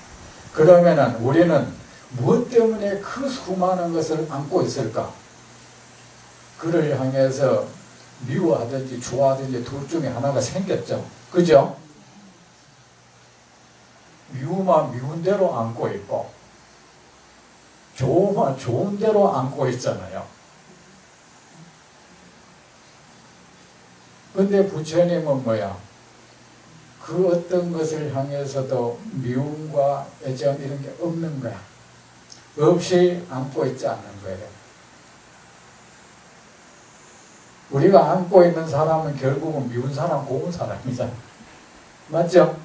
그러면은 우리는 무엇 때문에 그 수많은 것을 안고 있을까? 그를 향해서 미워하든지 좋아하든지 둘 중에 하나가 생겼죠. 그죠? 미우면 미운 대로 안고 있고, 좋으면 좋은 대로 안고 있잖아요. 근데 부처님은 뭐야? 그 어떤 것을 향해서도 미움과 애정 이런 게 없는 거야. 없이 안고 있지 않는 거예요. 우리가 안고 있는 사람은 결국은 미운 사람, 고운 사람이잖아. 맞죠?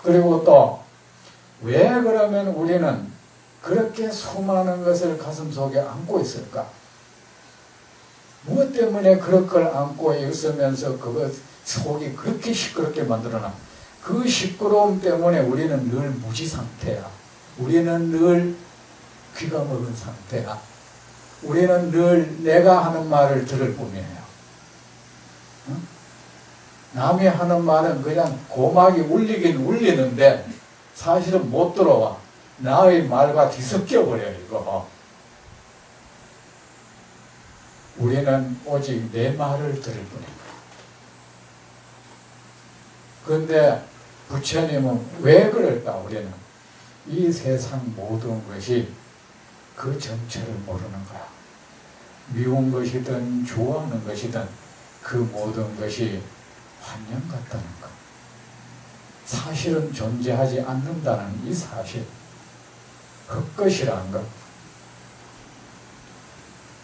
그리고 또 왜 그러면 우리는 그렇게 수많은 것을 가슴속에 안고 있을까? 무엇 때문에 그런 걸 안고 있으면서 그것 속이 그렇게 시끄럽게 만들어놔? 그 시끄러움 때문에 우리는 늘 무지 상태야. 우리는 늘 귀가 먹은 상태야. 우리는 늘 내가 하는 말을 들을 뿐이에요. 응? 남이 하는 말은 그냥 고막이 울리긴 울리는데 사실은 못 들어와. 나의 말과 뒤섞여 버려요, 이거. 우리는 오직 내 말을 들을 뿐입니다. 그런데 부처님은 왜 그럴까? 우리는 이 세상 모든 것이 그 정체를 모르는 거야. 미운 것이든 좋아하는 것이든 그 모든 것이 환영 같다는 것. 사실은 존재하지 않는다는 이 사실. 헛것이라는 것.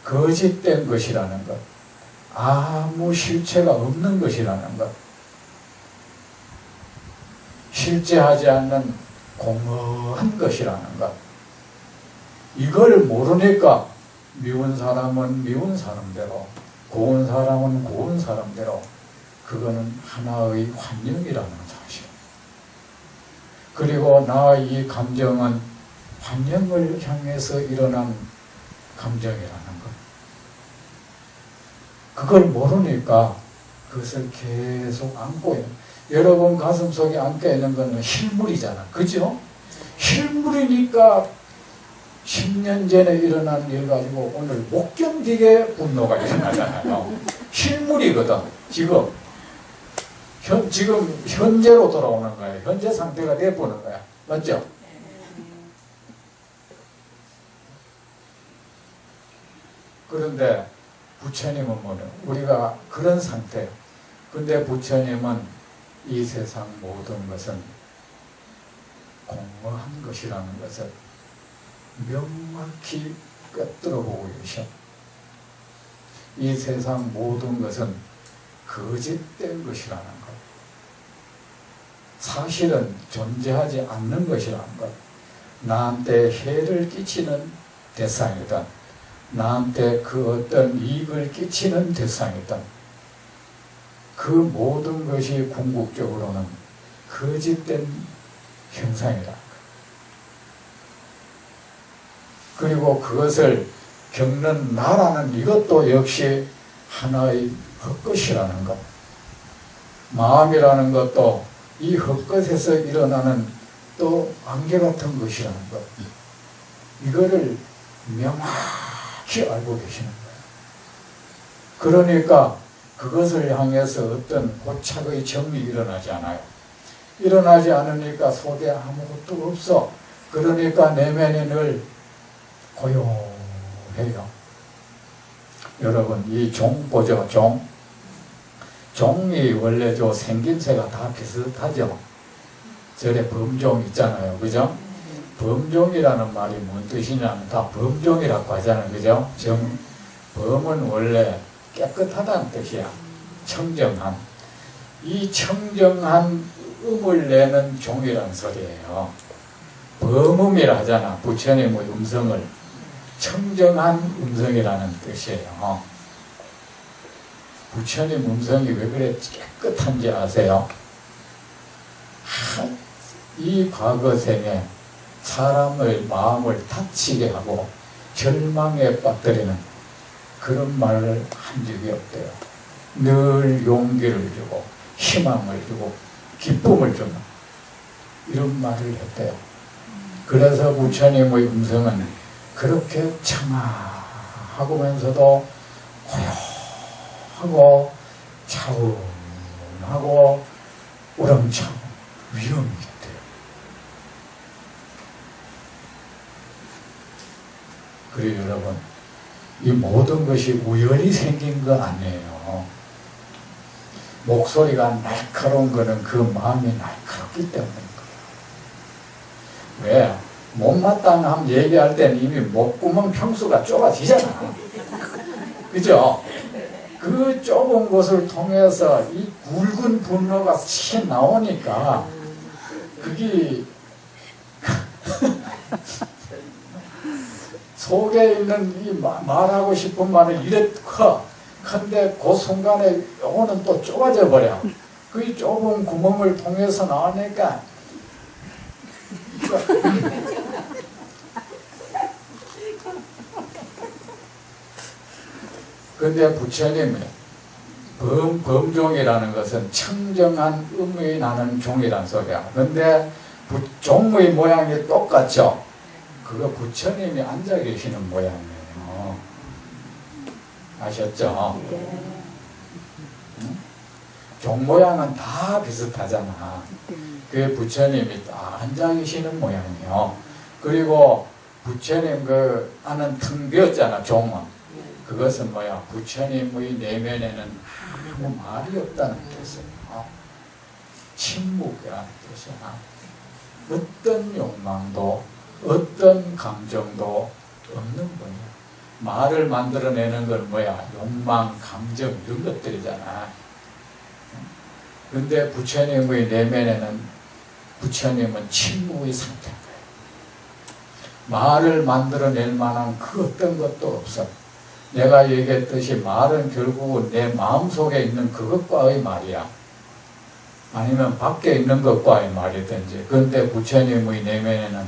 거짓된 것이라는 것. 아무 실체가 없는 것이라는 것. 실제하지 않는 공허한 것이라는 것. 이걸 모르니까 미운 사람은 미운 사람대로, 고운 사람은 고운 사람대로, 그거는 하나의 환영이라는 사실. 그리고 나의 이 감정은 환영을 향해서 일어난 감정이라는 것. 그걸 모르니까 그것을 계속 안고 있는, 여러분 가슴속에 안고 있는 거는 실물이잖아. 그죠? 실물이니까 10년 전에 일어난 일 가지고 오늘 못 견디게 분노가 일어나잖아요. 실물이거든. 지금 현재로 돌아오는 거예요. 현재 상태가 돼보는 거야. 맞죠? 그런데 부처님은 뭐냐? 우리가 그런 상태. 근데 부처님은 이 세상 모든 것은 공허한 것이라는 것을 명확히 꿰뚫어 보고 계셔. 이 세상 모든 것은 거짓된 것이라는 것. 사실은 존재하지 않는 것이라는 것. 나한테 해를 끼치는 대상이든 나한테 그 어떤 이익을 끼치는 대상이든 그 모든 것이 궁극적으로는 거짓된 형상이라는 것. 그리고 그것을 겪는 나라는 이것도 역시 하나의 헛것이라는 것. 마음이라는 것도 이 헛것에서 일어나는 또 안개 같은 것이라는 것. 이거를 명확히 알고 계시는 거예요. 그러니까 그것을 향해서 어떤 고착의 정이 일어나지 않아요. 일어나지 않으니까 속에 아무것도 없어. 그러니까 내면이 늘 고요해요. 여러분, 이 종 보죠, 종. 종이 원래 저 생김새가 다 비슷하죠. 절에 범종 있잖아요, 그죠? 범종이라는 말이 뭔 뜻이냐면 다 범종이라고 하잖아요, 그죠? 범은 원래 깨끗하다는 뜻이야. 청정한. 이 청정한 음을 내는 종이라는 소리예요. 범음이라 하잖아, 부처님의 음성을. 청정한 음성이라는 뜻이에요. 부처님 음성이 왜 그래 깨끗한지 아세요? 이 과거 생에 사람의 마음을 다치게 하고 절망에 빠뜨리는 그런 말을 한 적이 없대요. 늘 용기를 주고 희망을 주고 기쁨을 주는 이런 말을 했대요. 그래서 부처님의 음성은 그렇게 청아하면서도 고요하고 차분하고 우렁차고 위험이 있대요. 그래요, 여러분. 이 모든 것이 우연히 생긴 거 아니에요. 목소리가 날카로운 거는 그 마음이 날카롭기 때문인 거예요. 왜? 못마땅함 얘기할 때는 이미 목구멍 평수가 좁아지잖아. 그죠? 그 좁은 곳을 통해서 이 굵은 분노가 치 나오니까 그게 속에 있는 이 말하고 싶은 말은 이래 커. 근데 그 순간에 요거는 또 좁아져 버려. 그 좁은 구멍을 통해서 나오니까 근데 부처님이 범종이라는 것은 청정한 음이 나는 종이란 소리야. 근데 종의 모양이 똑같죠? 그거 부처님이 앉아 계시는 모양이에요. 아셨죠? 응? 종 모양은 다 비슷하잖아. 그게 부처님이 다 앉아 계시는 모양이에요. 그리고 부처님 그 아는 텅 비었잖아, 종은. 그것은 뭐야? 부처님의 내면에는 아무 말이 없다는 뜻이에요. 침묵이라는 뜻이야. 어떤 욕망도 어떤 감정도 없는 분이야. 말을 만들어내는 건 뭐야? 욕망, 감정 이런 것들이잖아. 그런데 부처님의 내면에는 부처님은 침묵의 상태인 거예요. 말을 만들어낼 만한 그 어떤 것도 없어. 내가 얘기했듯이 말은 결국은 내 마음속에 있는 그것과의 말이야. 아니면 밖에 있는 것과의 말이든지. 그런데 부처님의 내면에는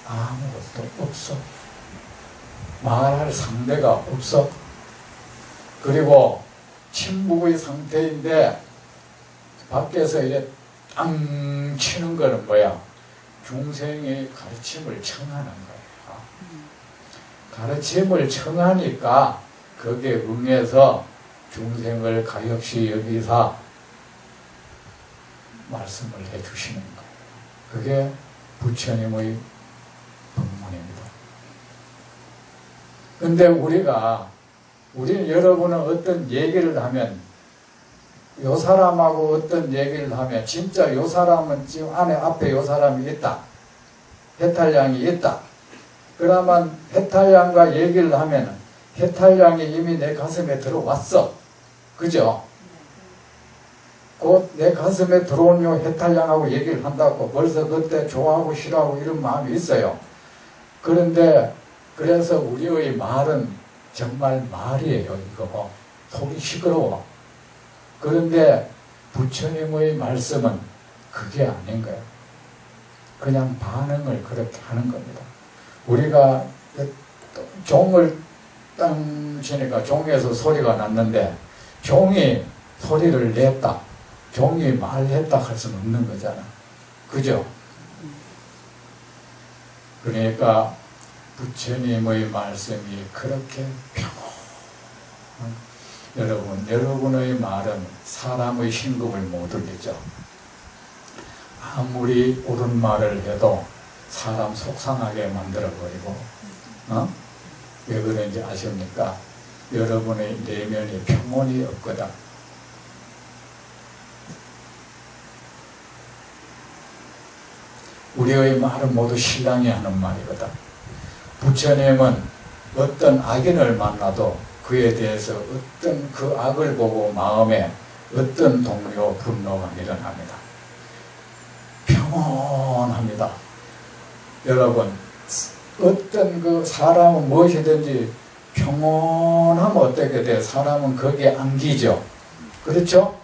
아무것도 없어. 말할 상대가 없어. 그리고 침묵의 상태인데 밖에서 이래 땅 치는 거는 뭐야? 중생의 가르침을 청하는 거야. 가르침을 청하니까 거기에 응해서 중생을 가엾이 여기사 말씀을 해주시는 거예요. 그게 부처님의 법문입니다. 근데 우리는 여러분은 어떤 얘기를 하면 요 사람하고 어떤 얘기를 하면 진짜 요 사람은 지금 앞에 요 사람이 있다. 해탈량이 있다. 그러면 해탈량과 얘기를 하면 해탈량이 이미 내 가슴에 들어왔어. 그죠? 곧 내 가슴에 들어온 요 해탈량하고 얘기를 한다고 벌써 그때 좋아하고 싫어하고 이런 마음이 있어요. 그런데 그래서 우리의 말은 정말 말이에요. 이거 속이 시끄러워. 그런데 부처님의 말씀은 그게 아닌 거예요. 그냥 반응을 그렇게 하는 겁니다. 우리가 종을 땅 치니까 종에서 소리가 났는데 종이 소리를 냈다. 종이 말했다 할 수는 없는 거잖아. 그죠? 그러니까 부처님의 말씀이 그렇게 여러분의 말은 사람의 심금을 못 울리죠. 아무리 옳은 말을 해도 사람 속상하게 만들어버리고, 왜 그런지 아십니까? 여러분의 내면이 평온이 없거든. 우리의 말은 모두 신랑이 하는 말이거든. 부처님은 어떤 악인을 만나도 그에 대해서 어떤 그 악을 보고 마음에 어떤 동요, 분노가 일어납니다. 평온합니다. 여러분, 어떤 그 사람은 무엇이든지 평온하면 어떻게 돼? 사람은 거기에 안기죠. 그렇죠?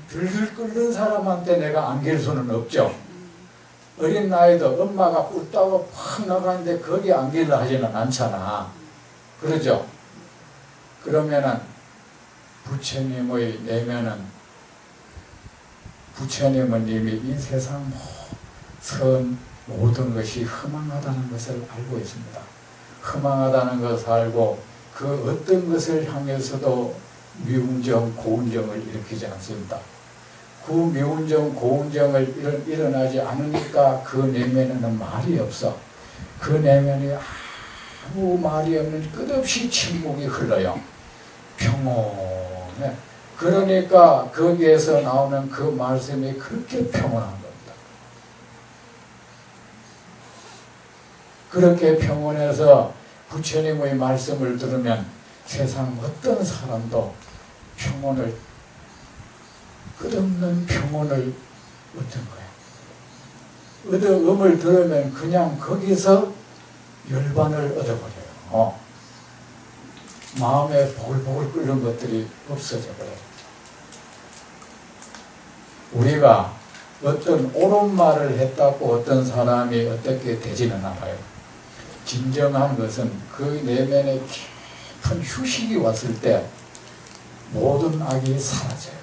들들 끓는 사람한테 내가 안길 수는 없죠. 어린 나이도 엄마가 꿀따고 팍 나가는데 거기에 안기려 하지는 않잖아. 그러죠? 그러면은 부처님의 내면은, 부처님은 이미 이 세상 모든 것이 허망하다는 것을 알고 있습니다. 허망하다는 것을 알고 그 어떤 것을 향해서도 미운정, 고운정을 일으키지 않습니다. 그 미운정, 고운정을 일어나지 않으니까 그 내면에는 말이 없어. 그 내면이 아무 말이 없는 끝없이 침묵이 흘러요. 평온해. 그러니까 거기에서 나오는 그 말씀이 그렇게 평온한 겁니다. 그렇게 평온해서 부처님의 말씀을 들으면 세상 어떤 사람도 평온을, 끝없는 평온을 얻는 거예요. 음을 들으면 그냥 거기서 열반을 얻어버려요. 마음에 보글보글 끓는 것들이 없어져 버려요. 우리가 어떤 옳은 말을 했다고 어떤 사람이 어떻게 되지는 않아요. 진정한 것은 그 내면에 깊은 휴식이 왔을 때 모든 악이 사라져요.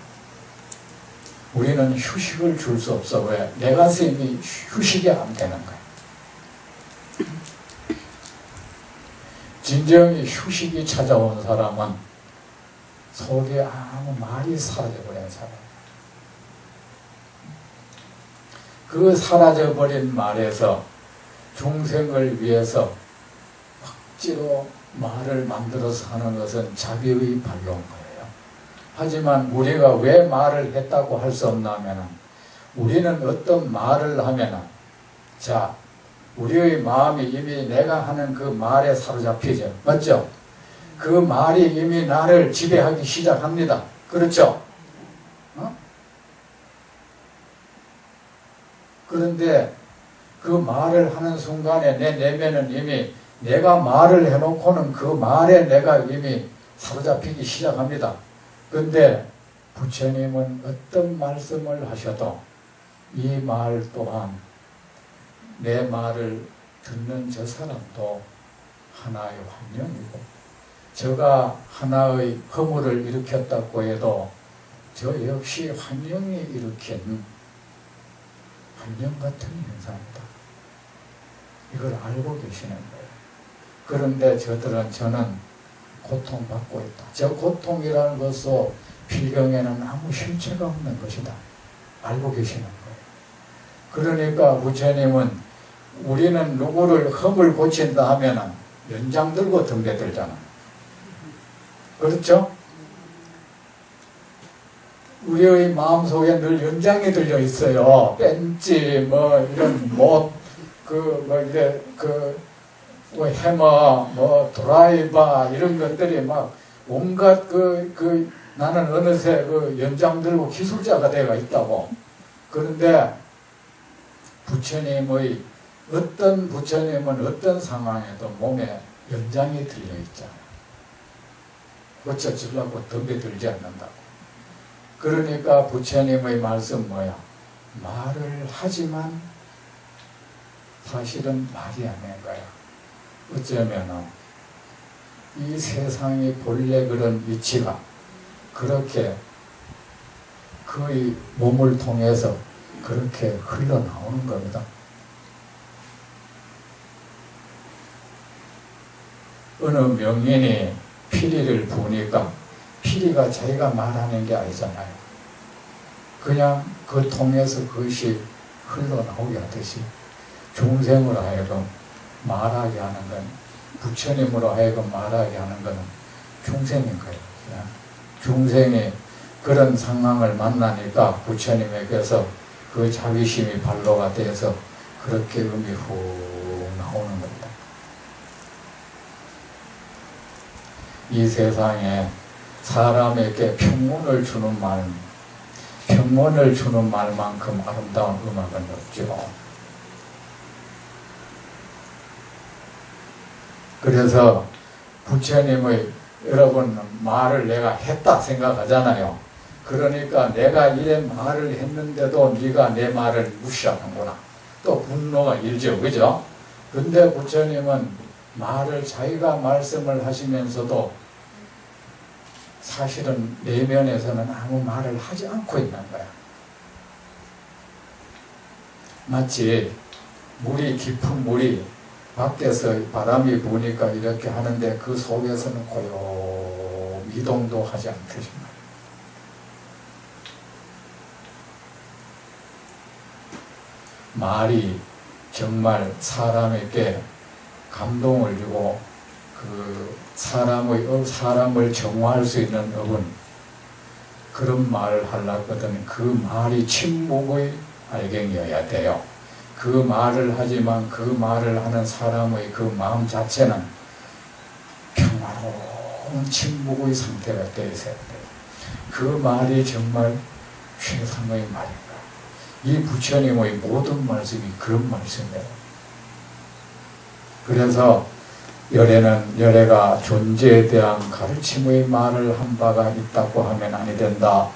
우리는 휴식을 줄 수 없어. 왜? 내 가슴이 휴식이 안 되는 거예요. 진정히 휴식이 찾아온 사람은 속에 아무 말이 사라져버린 사람. 그 사라져버린 말에서 중생을 위해서 억지로 말을 만들어서 하는 것은 자비의 발로인 거예요. 하지만 우리가 왜 말을 했다고 할 수 없냐면은, 우리는 어떤 말을 하면은, 자, 우리의 마음이 이미 내가 하는 그 말에 사로잡히죠. 맞죠? 그 말이 이미 나를 지배하기 시작합니다. 그렇죠? 그런데 그 말을 하는 순간에 내 내면은 이미 내가 말을 해놓고는 그 말에 내가 이미 사로잡히기 시작합니다. 그런데 부처님은 어떤 말씀을 하셔도 이 말 또한 내 말을 듣는 저 사람도 하나의 환영이고, 저가 하나의 허물을 일으켰다고 해도 저 역시 환영이 일으킨 환영 같은 현상이다. 이걸 알고 계시는 거예요. 그런데 저는 고통받고 있다. 저 고통이라는 것도 필경에는 아무 실체가 없는 것이다. 알고 계시는 거예요. 그러니까 부처님은 우리는 누구를 흠을 고친다 하면은 연장 들고 덤벼들잖아. 그렇죠? 우리의 마음속에 늘 연장이 들려 있어요. 벤치, 이런 해머, 드라이버, 이런 것들이 막 온갖 나는 어느새 연장 들고 기술자가 되어 있다고. 그런데 부처님은 어떤 상황에도 몸에 연장이 들려 있잖아요. 고쳐주려고 덤벼들지 않는다고. 그러니까 부처님의 말씀 뭐야? 말을 하지만 사실은 말이 아닌 거야. 어쩌면은 이 세상이 본래 그런 위치가 그렇게 그의 몸을 통해서 그렇게 흘러나오는 겁니다. 어느 명인이 피리를 부으니까 피리가 자기가 말하는 게 아니잖아요. 그냥 그 통에서 그것이 흘러나오게 하듯이 중생으로 하여금 말하게 하는 건, 부처님으로 하여금 말하게 하는 것은 중생인 거예요. 그냥 중생이 그런 상황을 만나니까 부처님에게서 그 자비심이 발로가 되어서 그렇게 음이 훅 나오는 겁니다. 이 세상에 사람에게 평온을 주는 말, 평온을 주는 말만큼 아름다운 음악은 없죠. 그래서 부처님의 여러분 말을 내가 했다 생각하잖아요. 그러니까 내가 이래 말을 했는데도 네가 내 말을 무시하는구나. 또 분노가 일죠. 그죠? 근데 부처님은 말을 자기가 말씀을 하시면서도 사실은 내면에서는 아무 말을 하지 않고 있는 거야. 마치 물이 깊은 물이 밖에서 바람이 부니까 이렇게 하는데 그 속에서는 고요 이동도 하지 않듯이 말이 정말 사람에게 감동을 주고 그 사람을 정화할 수 있는 업은 그런 말을 하려거든 그 말이 침묵의 알갱이어야 돼요. 그 말을 하지만 그 말을 하는 사람의 그 마음 자체는 평화로운 침묵의 상태가 되어야 돼요. 그 말이 정말 최상의 말인가. 이 부처님의 모든 말씀이 그런 말씀이에요. 그래서 열애가 존재에 대한 가르침의 말을 한 바가 있다고 하면 아니 된다.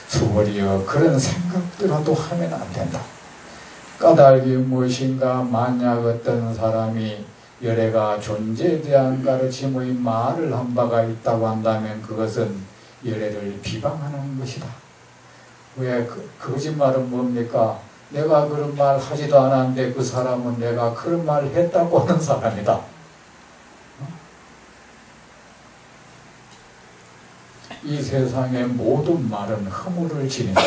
수월이여 그런 생각들라도 하면 안 된다. 까닭이 무엇인가. 만약 어떤 사람이 열애가 존재에 대한 가르침의 말을 한 바가 있다고 한다면 그것은 열애를 비방하는 것이다. 왜 거짓말은 뭡니까? 내가 그런 말 하지도 않았는데 그 사람은 내가 그런 말을 했다고 하는 사람이다. 이 세상의 모든 말은 허물을 지닌다.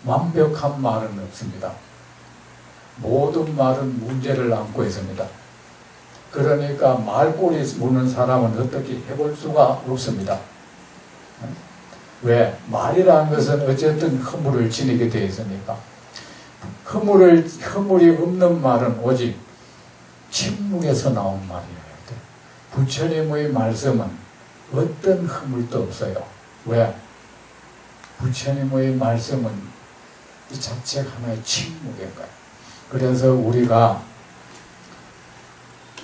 완벽한 말은 없습니다. 모든 말은 문제를 안고 있습니다. 그러니까 말꼬리 무는 사람은 어떻게 해볼 수가 없습니다. 왜? 말이라는 것은 어쨌든 허물을 지니게 되어 있으니까. 허물이 없는 말은 오직 침묵에서 나온 말이에요. 부처님의 말씀은 어떤 허물도 없어요. 왜? 부처님의 말씀은 이 자체가 하나의 침묵인 거예요. 그래서 우리가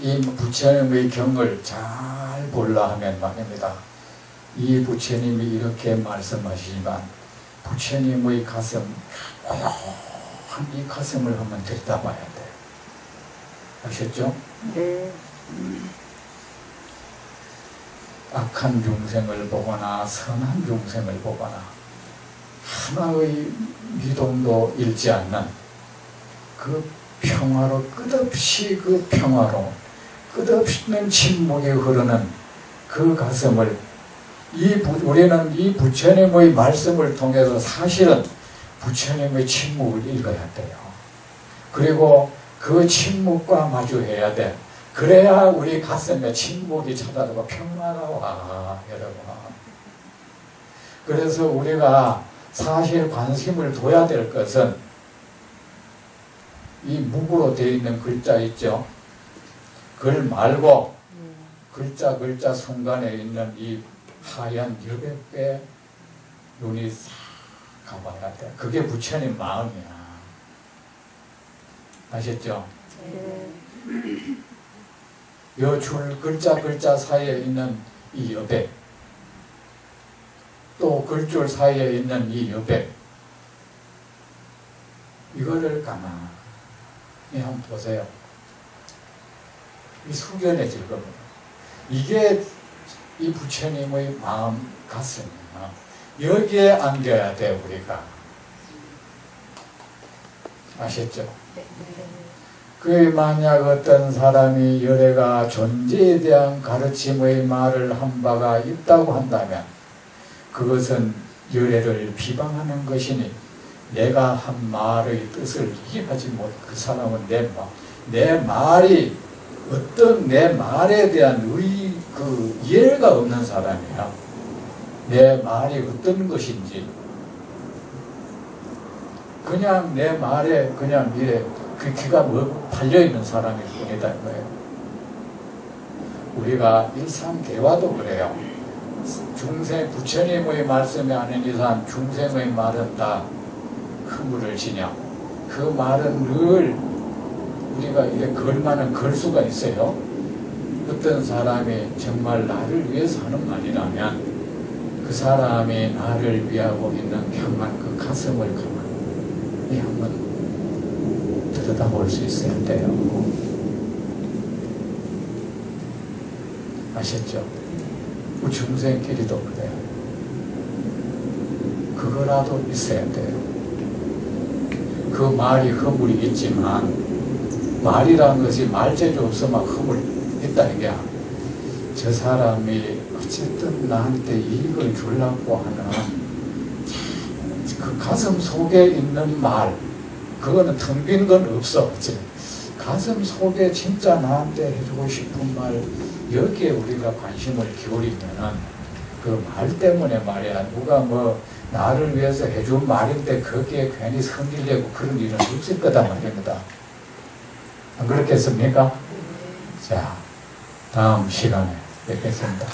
이 부처님의 경을 잘 보려 하면 말입니다. 이 부처님이 이렇게 말씀하시지만 부처님의 가슴, 고요한 이 가슴을 한번 들여다봐야 돼요. 아셨죠? 네. 악한 중생을 보거나 선한 중생을 보거나 하나의 미동도 잃지 않는 그 평화로 끝없이 그 평화로 끝없는 침묵이 흐르는 그 가슴을 우리는 이 부처님의 말씀을 통해서 사실은 부처님의 침묵을 읽어야 돼요. 그리고 그 침묵과 마주해야 돼. 그래야 우리 가슴에 침묵이 찾아들고 평화가 와, 여러분. 그래서 우리가 사실 관심을 둬야 될 것은 이 묵으로 되어 있는 글자 있죠? 글 말고 글자 순간에 있는 이 하얀 여백배 눈이 싹 가봐야 돼. 그게 부처님 마음이야. 아셨죠? 네. 요 줄 글자 사이에 있는 이 여백, 또 글줄 사이에 있는 이 여백, 이거를 가만히 한번 보세요. 이 숙연해질 겁니다. 이게 이 부처님의 마음 가슴이야. 여기에 안겨야 돼, 우리가. 아셨죠? 그 만약 어떤 사람이 열애가 존재에 대한 가르침의 말을 한 바가 있다고 한다면 그것은 열애를 비방하는 것이니 내가 한 말의 뜻을 이해하지 못, 그 사람은 내 말이 어떤 내 말에 대한 이해가 없는 사람이야. 내 말이 어떤 것인지 그냥 내 말에 그냥 이래 그 귀가 뭐 팔려있는 사람일 뿐이다 이거예요. 우리가 일상 대화도 그래요. 중생 부처님의 말씀이 아닌 이상 중생의 말은 다 허물을 지냐. 그 말은 늘 우리가 이렇게 걸만은 걸 수가 있어요. 어떤 사람이 정말 나를 위해서 하는 말이라면 그 사람이 나를 위하고 있는 향만 그 가슴을 가만히 한번 들여다볼 수 있어야 돼요. 아셨죠? 우리 중생끼리도 그래요. 그거라도 있어야 돼요. 그 말이 허물이 있지만 말이라는 것이 말재주 없으면 허물 있다는 게 저 사람이 어쨌든 나한테 이익을 주려고 하는 그 가슴 속에 있는 말 그거는 텅 빈 건 없어. 그치? 가슴 속에 진짜 나한테 해주고 싶은 말 여기에 우리가 관심을 기울이면은 그 말 때문에 말이야. 누가 뭐 나를 위해서 해준 말인데 거기에 괜히 성질내고 그런 일은 없을 거다 말입니다. 안 그렇겠습니까? 자, 다음 시간에 뵙겠습니다.